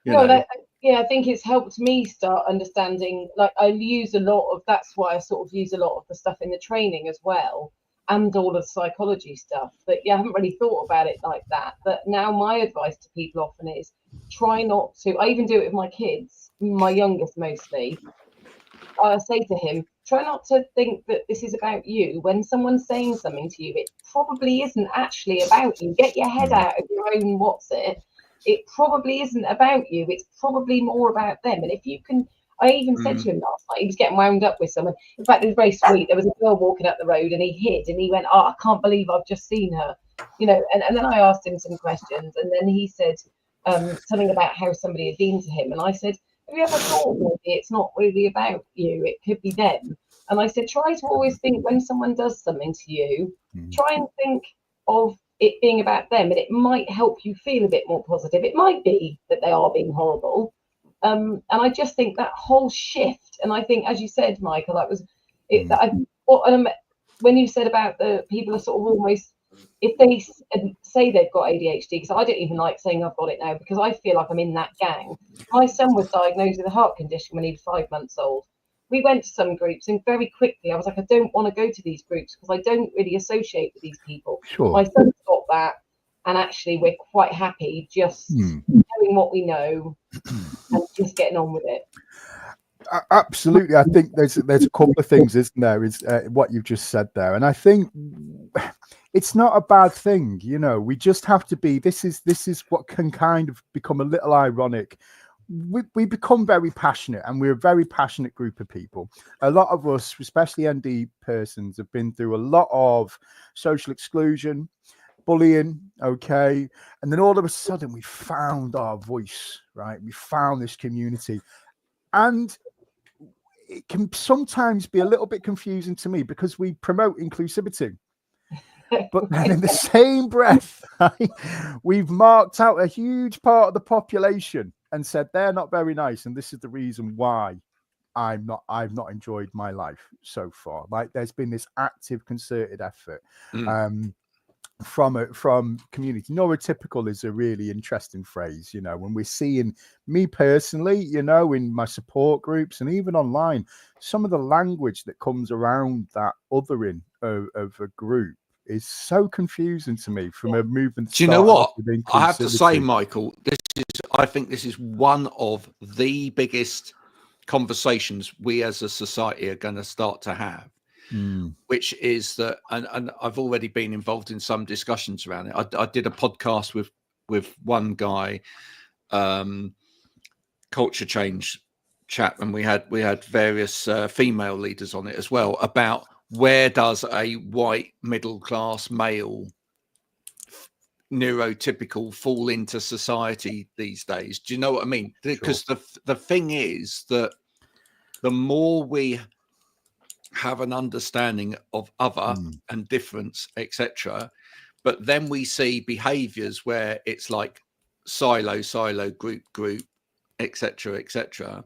you know. I think it's helped me start understanding. Like, I use a lot of, that's why I sort of use a lot of the stuff in the training as well, and all of the psychology stuff. But I haven't really thought about it like that. But now my advice to people often is try not to. I even do it with my kids, my youngest mostly. I say to him, try not to think that this is about you. When someone's saying something to you, it probably isn't actually about you. Get your head out of your own it probably isn't about you. It's probably more about them. And if you can, I even said to him last night, he was getting wound up with someone. In fact, it was very sweet. There was a girl walking up the road and he hid and he went, oh, I can't believe I've just seen her. You know, and then I asked him some questions, and then he said something about how somebody had been to him. And I said, have you ever thought maybe it's not really about you, it could be them? And I said, try to always think when someone does something to you, try and think of it being about them, and it might help you feel a bit more positive. It might be that they are being horrible. And I just think that whole shift, and I think, as you said, Michael, that was it. When you said about the people are sort of almost if they say they've got ADHD, because I don't even like saying I've got it now, because I feel like I'm in that gang. My son was diagnosed with a heart condition when he was 5 months old. We went to some groups, and very quickly I was like, I don't want to go to these groups because I don't really associate with these people. Sure. My son's got that, and actually we're quite happy just knowing what we know and just getting on with it. Absolutely. I think there's a couple of things, isn't there, is what you've just said there, and I think it's not a bad thing. You know, we just have to be, this is what can kind of become a little ironic. We become very passionate, and we're a very passionate group of people. A lot of us, especially ND persons, have been through a lot of social exclusion, bullying, okay, and then all of a sudden we found our voice, right? We found this community, and it can sometimes be a little bit confusing to me because we promote inclusivity, but then in the same breath, right, we've marked out a huge part of the population and said they're not very nice, and this is the reason why I've not enjoyed my life so far. Like, there's been this active, concerted effort from community. Neurotypical is a really interesting phrase, you know, when we're seeing, me personally, you know, in my support groups and even online, some of the language that comes around that othering of a group is so confusing to me from a movement. Do you know what? I have to say, Michael, I think this is one of the biggest conversations we as a society are going to start to have. Which is that, and I've already been involved in some discussions around it. I did a podcast with one guy, culture change chap, and we had various female leaders on it as well, about where does a white middle class male neurotypical fall into society these days. Do you know what I mean? Because the thing is that the more we have an understanding of other and difference, etc., but then we see behaviors where it's like silo, group, etc.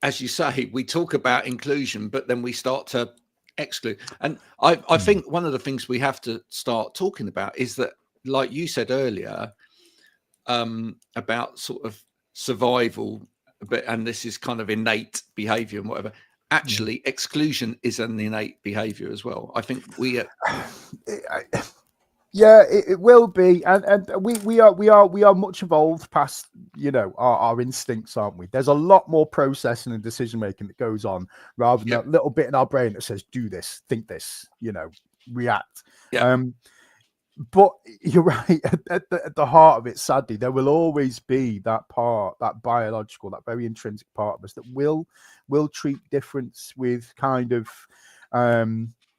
As you say, we talk about inclusion, but then we start to exclude. And I think one of the things we have to start talking about is that, like you said earlier, about sort of survival, and this is kind of innate behavior and whatever. Actually, exclusion is an innate behavior as well. I think we yeah, it will be, and we are much evolved past, you know, our instincts, aren't we? There's a lot more processing and decision making that goes on rather than that little bit in our brain that says do this, think this, you know, react. But you're right, at the heart of it, sadly, there will always be that part, that biological, that very intrinsic part of us that will treat difference with kind of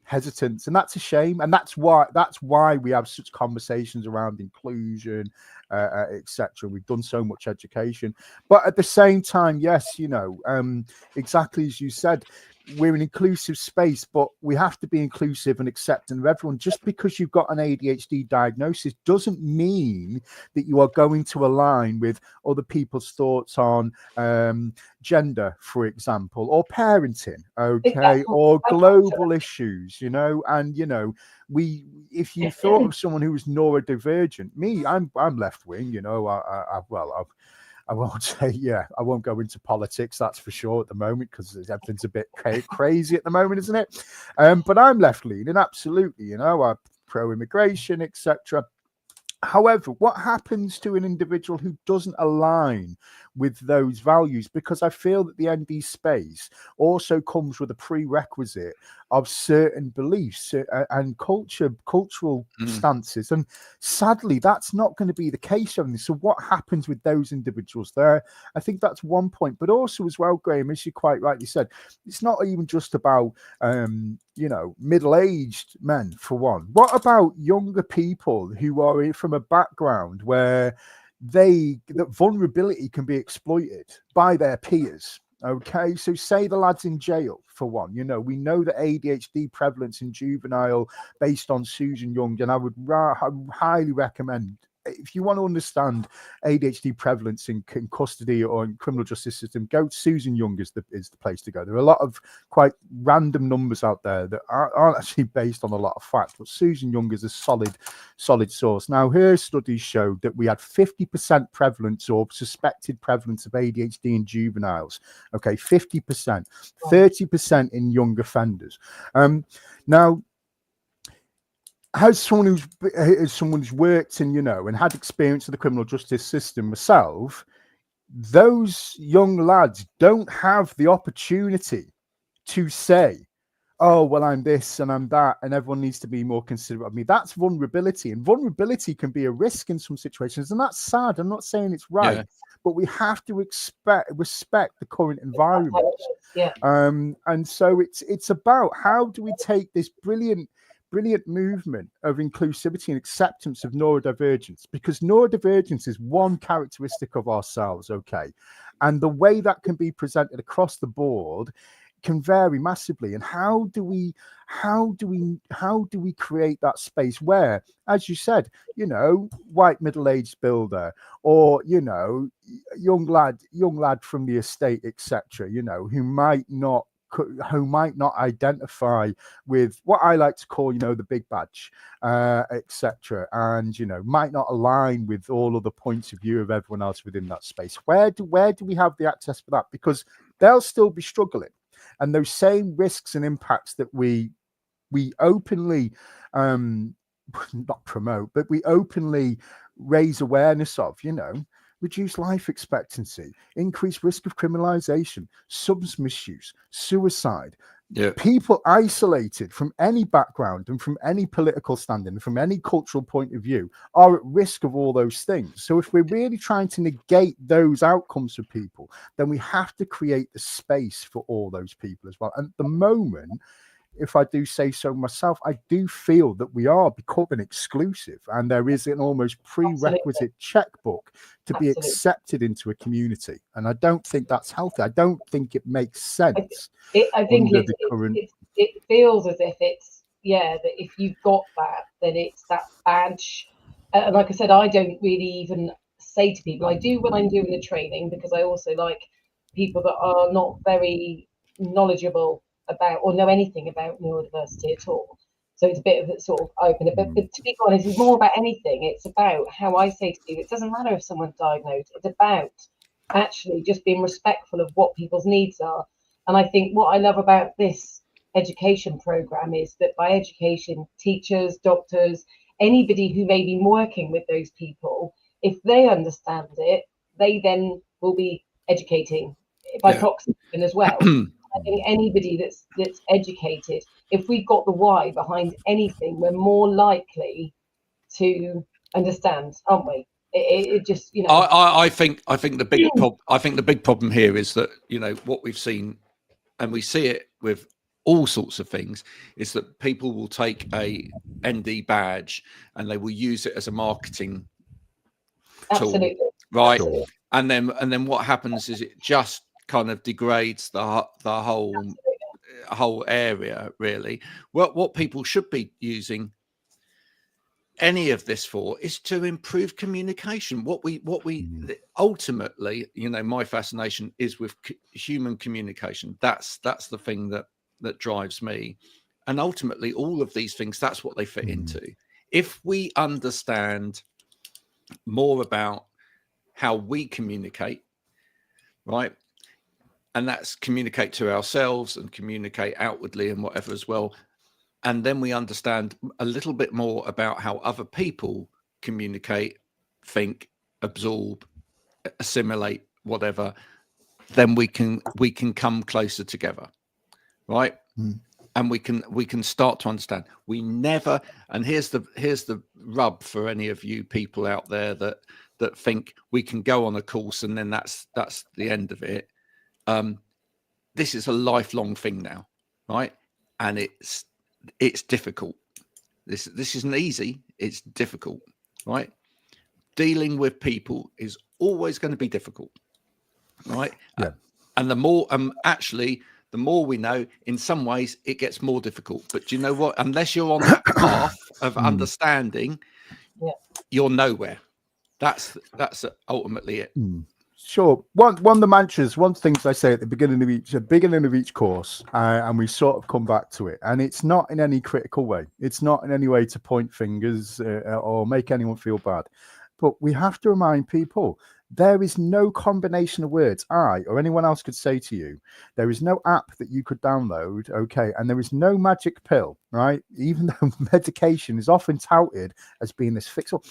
hesitance, and that's a shame. And that's why we have such conversations around inclusion, etc. We've done so much education, but at the same time, yes, you know, exactly as you said, we're an inclusive space, but we have to be inclusive and accepting of everyone. Just because you've got an ADHD diagnosis doesn't mean that you are going to align with other people's thoughts on gender, for example, or parenting, okay, or global issues, you know. And, you know, if you thought of someone who was neurodivergent, I'm left wing, you know, I won't say, I won't go into politics, that's for sure, at the moment, because everything's a bit crazy at the moment, isn't it? But I'm left-leaning, absolutely, you know, I'm pro-immigration, etc. However, what happens to an individual who doesn't align with those values? Because I feel that the ND space also comes with a prerequisite of certain beliefs and cultural stances. And sadly, that's not going to be the case. So what happens with those individuals there? I think that's one point. But also as well, Graham, as you quite rightly said, it's not even just about, you know, middle-aged men, for one. What about younger people who are from a background where that vulnerability can be exploited by their peers? Okay, so say the lads in jail, for one. You know, we know that ADHD prevalence in juvenile, based on Susan Young, and I would highly recommend if you want to understand ADHD prevalence in custody or in criminal justice system, go to Susan Young is the place to go. There are a lot of quite random numbers out there that aren't actually based on a lot of facts, but Susan Young is a solid source. Now, her studies showed that we had 50% prevalence or suspected prevalence of ADHD in juveniles. Okay, 50%, 30% in young offenders. Now, as someone who's worked and, you know, and had experience of the criminal justice system myself, those young lads don't have the opportunity to say, oh, well, I'm this and I'm that, and everyone needs to be more considerate of me. That's vulnerability, and vulnerability can be a risk in some situations, and that's sad. I'm not saying it's right, but we have to respect the current environment. And so it's about how do we take this brilliant movement of inclusivity and acceptance of neurodivergence, because neurodivergence is one characteristic of ourselves, okay, and the way that can be presented across the board can vary massively. And how do we create that space where, as you said, you know, white middle-aged builder, or, you know, young lad from the estate, etc., you know, who might not identify with what I like to call, you know, the big badge, etc., and, you know, might not align with all of the points of view of everyone else within that space. Where do we have the access for that? Because they'll still be struggling, and those same risks and impacts that we openly not promote, but we openly raise awareness of, you know, reduced life expectancy, increased risk of criminalization, substance misuse, suicide, people isolated from any background and from any political standing, from any cultural point of view, are at risk of all those things. So if we're really trying to negate those outcomes for people, then we have to create the space for all those people as well. And at the moment, if I do say so myself, I do feel that we are becoming exclusive, and there is an almost prerequisite checkbook to be accepted into a community. And I don't think that's healthy. I don't think it makes sense. I think it feels as if it's, that if you've got that, then it's that badge. And like I said, I don't really even say to people, I do when I'm doing the training, because I also like people that are not very knowledgeable about or know anything about neurodiversity at all. So it's a bit of a sort of open. But to be honest, it's more about anything. It's about how I say to people, it doesn't matter if someone's diagnosed. It's about actually just being respectful of what people's needs are. And I think what I love about this education program is that by education, teachers, doctors, anybody who may be working with those people, if they understand it, they then will be educating by proxy as well. I think anybody that's educated, if we've got the why behind anything, we're more likely to understand, aren't we? It just, you know. I think the big problem here is that, you know, what we've seen, and we see it with all sorts of things, is that people will take a ND badge and they will use it as a marketing tool, right? Absolutely. And then what happens is it just kind of degrades the whole area, really. What people should be using any of this for is to improve communication. What we ultimately, you know, my fascination is with human communication. That's the thing that drives me, and ultimately all of these things, that's what they fit into. If we understand more about how we communicate, right, and that's communicate to ourselves and communicate outwardly and whatever as well. And then we understand a little bit more about how other people communicate, think, absorb, assimilate, whatever. Then we can come closer together, right? And we can start to understand. We never. And here's the rub for any of you people out there that think we can go on a course and then that's the end of it. This is a lifelong thing now, right? And it's difficult. This isn't easy. It's difficult, right? Dealing with people is always going to be difficult, right? Yeah. And the more, actually, the more we know, in some ways, it gets more difficult. But do you know what? Unless you're on that path of understanding, you're nowhere. That's ultimately it. Sure. One of the mantras, one things I say at the beginning of each course, and we sort of come back to it. And it's not in any critical way. It's not in any way to point fingers or make anyone feel bad. But we have to remind people there is no combination of words I or anyone else could say to you. There is no app that you could download, okay, and there is no magic pill, right? Even though medication is often touted as being this fixable,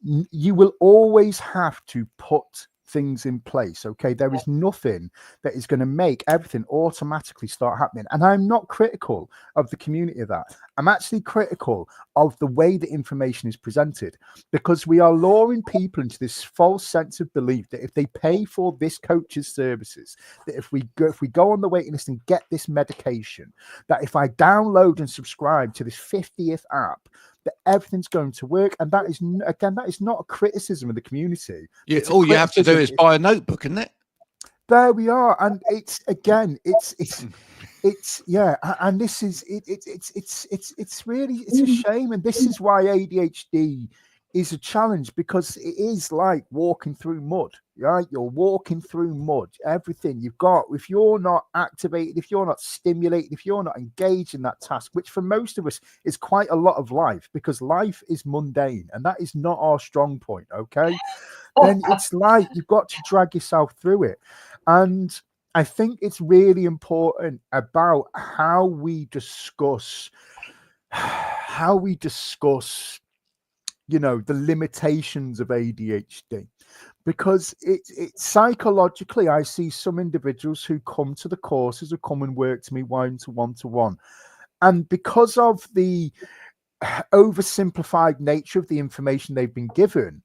you will always have to put things in place, okay? There is nothing that is going to make everything automatically start happening. And I'm not critical of the community of that. I'm actually critical of the way the information is presented, because we are luring people into this false sense of belief that if they pay for this coach's services, that if we go on the waiting list and get this medication, that if I download and subscribe to this 50th app, that everything's going to work. And that is, again, that is not a criticism of the community. Yeah, all you have to do is buy a notebook, isn't it? There we are. And it's yeah, and this is it's really a shame. And this is why ADHD is a challenge, because it is like walking through mud, right? You're walking through mud. Everything you've got, if you're not activated, if you're not stimulated, if you're not engaged in that task, which for most of us is quite a lot of life, because life is mundane and that is not our strong point, okay? Then it's like you've got to drag yourself through it. And I think it's really important about how we discuss the limitations of ADHD, because it psychologically, I see some individuals who come to the courses or come and work to me one-to-one, and because of the oversimplified nature of the information they've been given,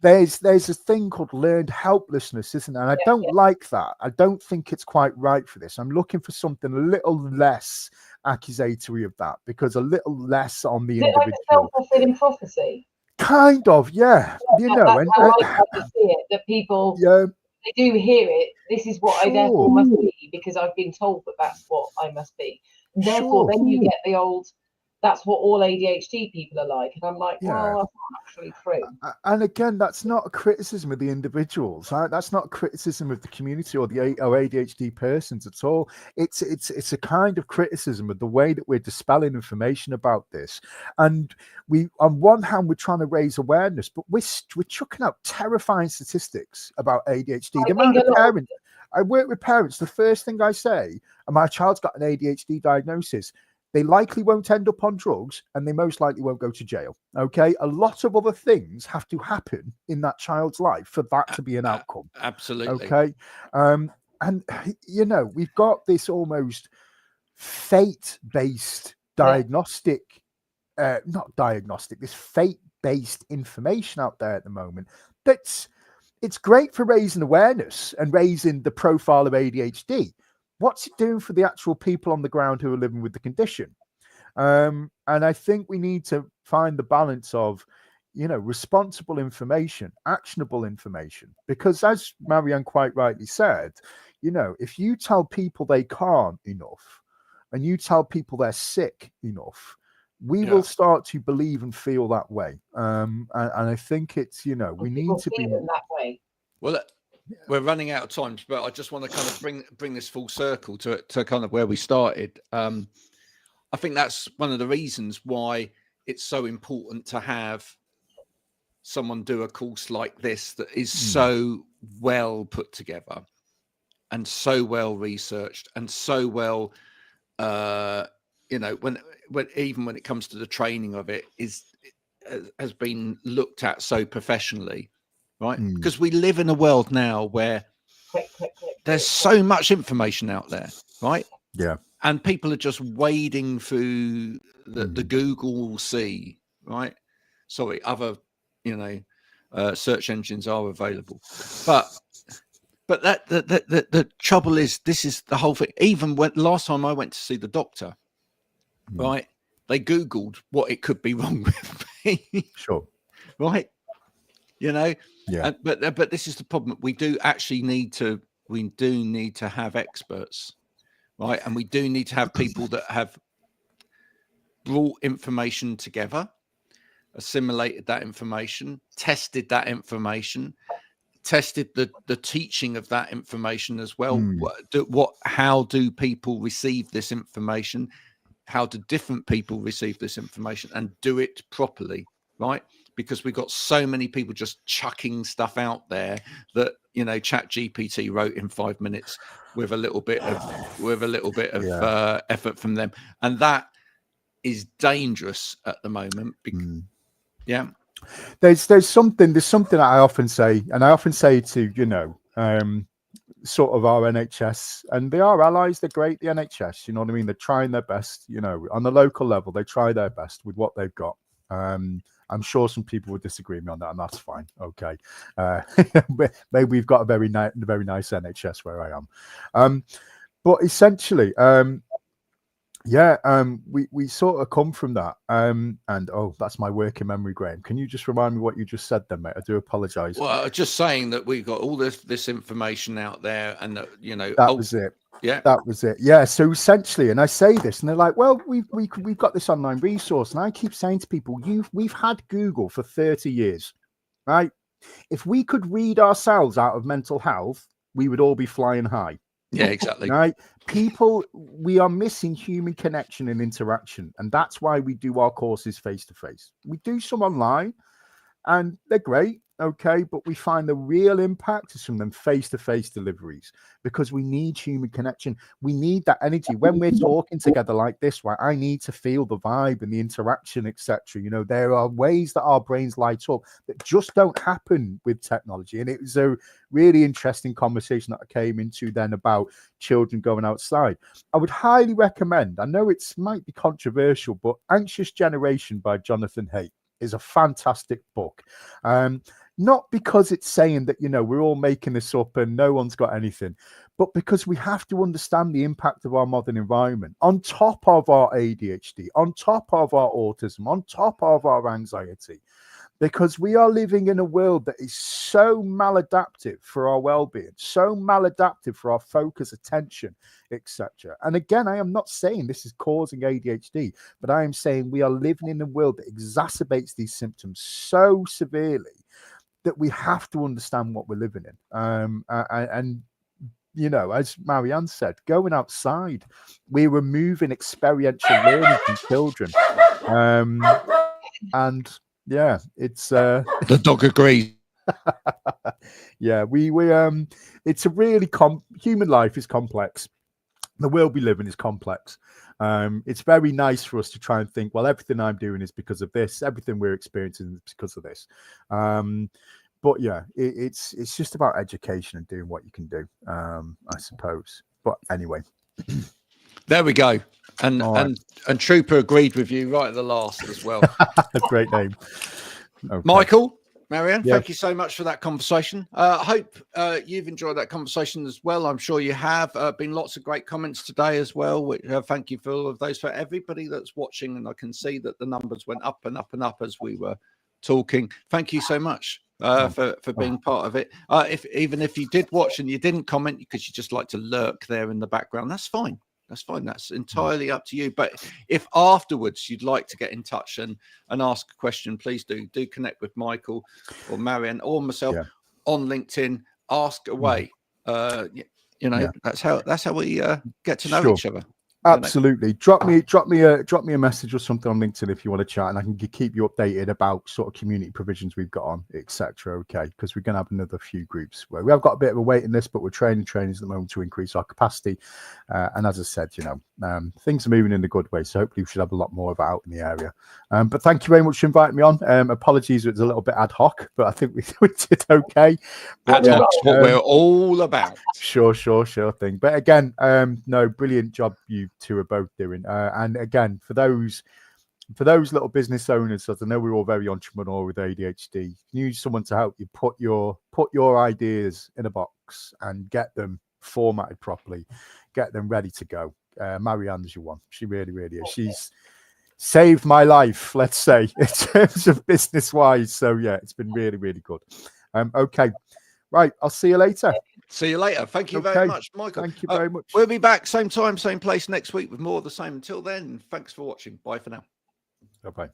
there's a thing called learned helplessness, isn't there? And I don't like that. I don't think it's quite right for this. I'm looking for something a little less accusatory of that, because a little less on the individual. Like a self-fulfilling prophecy. Kind of, yeah. That's how I have to see it. That people, they do hear it. This is what I therefore must be, because I've been told that that's what I must be. And therefore, then you get the old, that's what all ADHD people are like. And I'm like, well, that's not actually true. And again, that's not a criticism of the individuals. Right? That's not a criticism of the community or ADHD persons at all. It's a kind of criticism of the way that we're dispelling information about this. And we, on one hand, we're trying to raise awareness, but we're chucking out terrifying statistics about ADHD. The amount of parents, I work with parents, the first thing I say, and my child's got an ADHD diagnosis, they likely won't end up on drugs, and they most likely won't go to jail. Okay, a lot of other things have to happen in that child's life for that to be an outcome. Absolutely. Okay, and we've got this almost fate-based diagnostic, this fate-based information out there at the moment. It's great for raising awareness and raising the profile of ADHD. What's it doing for the actual people on the ground who are living with the condition? And I think we need to find the balance of, responsible information, actionable information, because as Marianne quite rightly said, if you tell people they can't enough and you tell people they're sick enough, we will start to believe and feel that way. And I think it's, we need to be that way. Well, we're running out of time, but I just want to kind of bring this full circle to kind of where we started. I think that's one of the reasons why it's so important to have someone do a course like this that is so well put together and so well researched and so well, when it comes to the training of it has been looked at so professionally. Right, because we live in a world now where there's so much information out there, right? Yeah, and people are just wading through the Google sea, right? Sorry, other search engines are available, but that the trouble is, this is the whole thing. Even when last time I went to see the doctor, right, they Googled what it could be wrong with me. Sure, right. Yeah. But this is the problem. We do need to have experts, right? And we do need to have people that have brought information together assimilated that information, tested that information, tested the teaching of that information as well. How do people receive this information? How do different people receive this information, and do it properly, right? Because we've got so many people just chucking stuff out there that, you know, ChatGPT wrote in 5 minutes with a little bit of effort from them, and that is dangerous at the moment. Yeah, there's something I often say, and I often say to, you know, sort of our NHS, and they are allies. They're great, the NHS. You know what I mean? They're trying their best. You know, on the local level, they try their best with what they've got. I'm sure some people would disagree with me on that, and that's fine. Okay, maybe we've got a very nice NHS where I am, but essentially, we sort of come from that. And that's my working memory, Graham. Can you just remind me what you just said then, mate? I do apologise. Well, just saying that we've got all this information out there, and that, you know, that was it. Yeah, that was it. Yeah. So essentially, and I say this, and they're like, "Well, we've got this online resource," and I keep saying to people, we've had Google for 30 years, right? If we could read ourselves out of mental health, we would all be flying high. Yeah, exactly. Right? People, we are missing human connection and interaction, and that's why we do our courses face to face. We do some online, and they're great. Okay, but we find the real impact is from them face-to-face deliveries, because we need human connection. We need that energy when we're talking together like this, right? I need to feel the vibe and the interaction, etc. You know, there are ways that our brains light up that just don't happen with technology. And it was a really interesting conversation that I came into then about children going outside. I would highly recommend, I know it might be controversial, but Anxious Generation by Jonathan Haidt is a fantastic book. Not because it's saying that, you know, we're all making this up and no one's got anything, but because we have to understand the impact of our modern environment on top of our ADHD, on top of our autism, on top of our anxiety, because we are living in a world that is so maladaptive for our well-being, so maladaptive for our focus, attention, etc. And again, I am not saying this is causing ADHD, but I am saying we are living in a world that exacerbates these symptoms so severely that we have to understand what we're living in. And you know, as Marianne said, going outside, we're removing experiential learning from children. And yeah, it's the dog agrees. Yeah, we it's a really human life is complex. The world we live in is complex. It's very nice for us to try and think, well, everything I'm doing is because of this, everything we're experiencing is because of this. But yeah, it's just about education and doing what you can do, I suppose. But anyway, there we go. And right. and Trooper agreed with you right at the last as well. Great name. Okay. Michael, Marianne, Yeah. thank you so much for that conversation. I hope you've enjoyed that conversation as well. I'm sure you have. Been lots of great comments today as well. Which, thank you for all of those. For everybody that's watching, and I can see that the numbers went up and up and up as we were talking. Thank you so much for being part of it. Even if you did watch and you didn't comment because you just like to lurk there in the background, that's fine. That's fine. That's entirely up to you. But if afterwards you'd like to get in touch and ask a question, please do connect with Michael or Marianne or myself on LinkedIn. Ask away. You know, that's how we get to know each other. Absolutely. Drop me a message or something on LinkedIn if you want to chat, and I can keep you updated about sort of community provisions we've got on, etc. Okay, because we're going to have another few groups where we have got a bit of a waiting list, but we're training at the moment to increase our capacity. And as I said, you know, things are moving in a good way, so hopefully we should have a lot more of it out in the area. But thank you very much for inviting me on. Apologies, it's a little bit ad hoc, but I think we did okay. Ad hoc's what we're all about. Sure thing. But again, no, brilliant job you two are both doing. And again, for those little business owners, as I know we're all very entrepreneurial with ADHD, you need someone to help you put your ideas in a box and get them formatted properly, get them ready to go. Marianne's your one. She really is. She's saved my life, let's say, in terms of business wise. So yeah, it's been really good. Okay. Right, I'll see you later. See you later. Thank you very much, Michael. Thank you very much. We'll be back same time, same place next week with more of the same. Until then, thanks for watching. Bye for now. Bye-bye.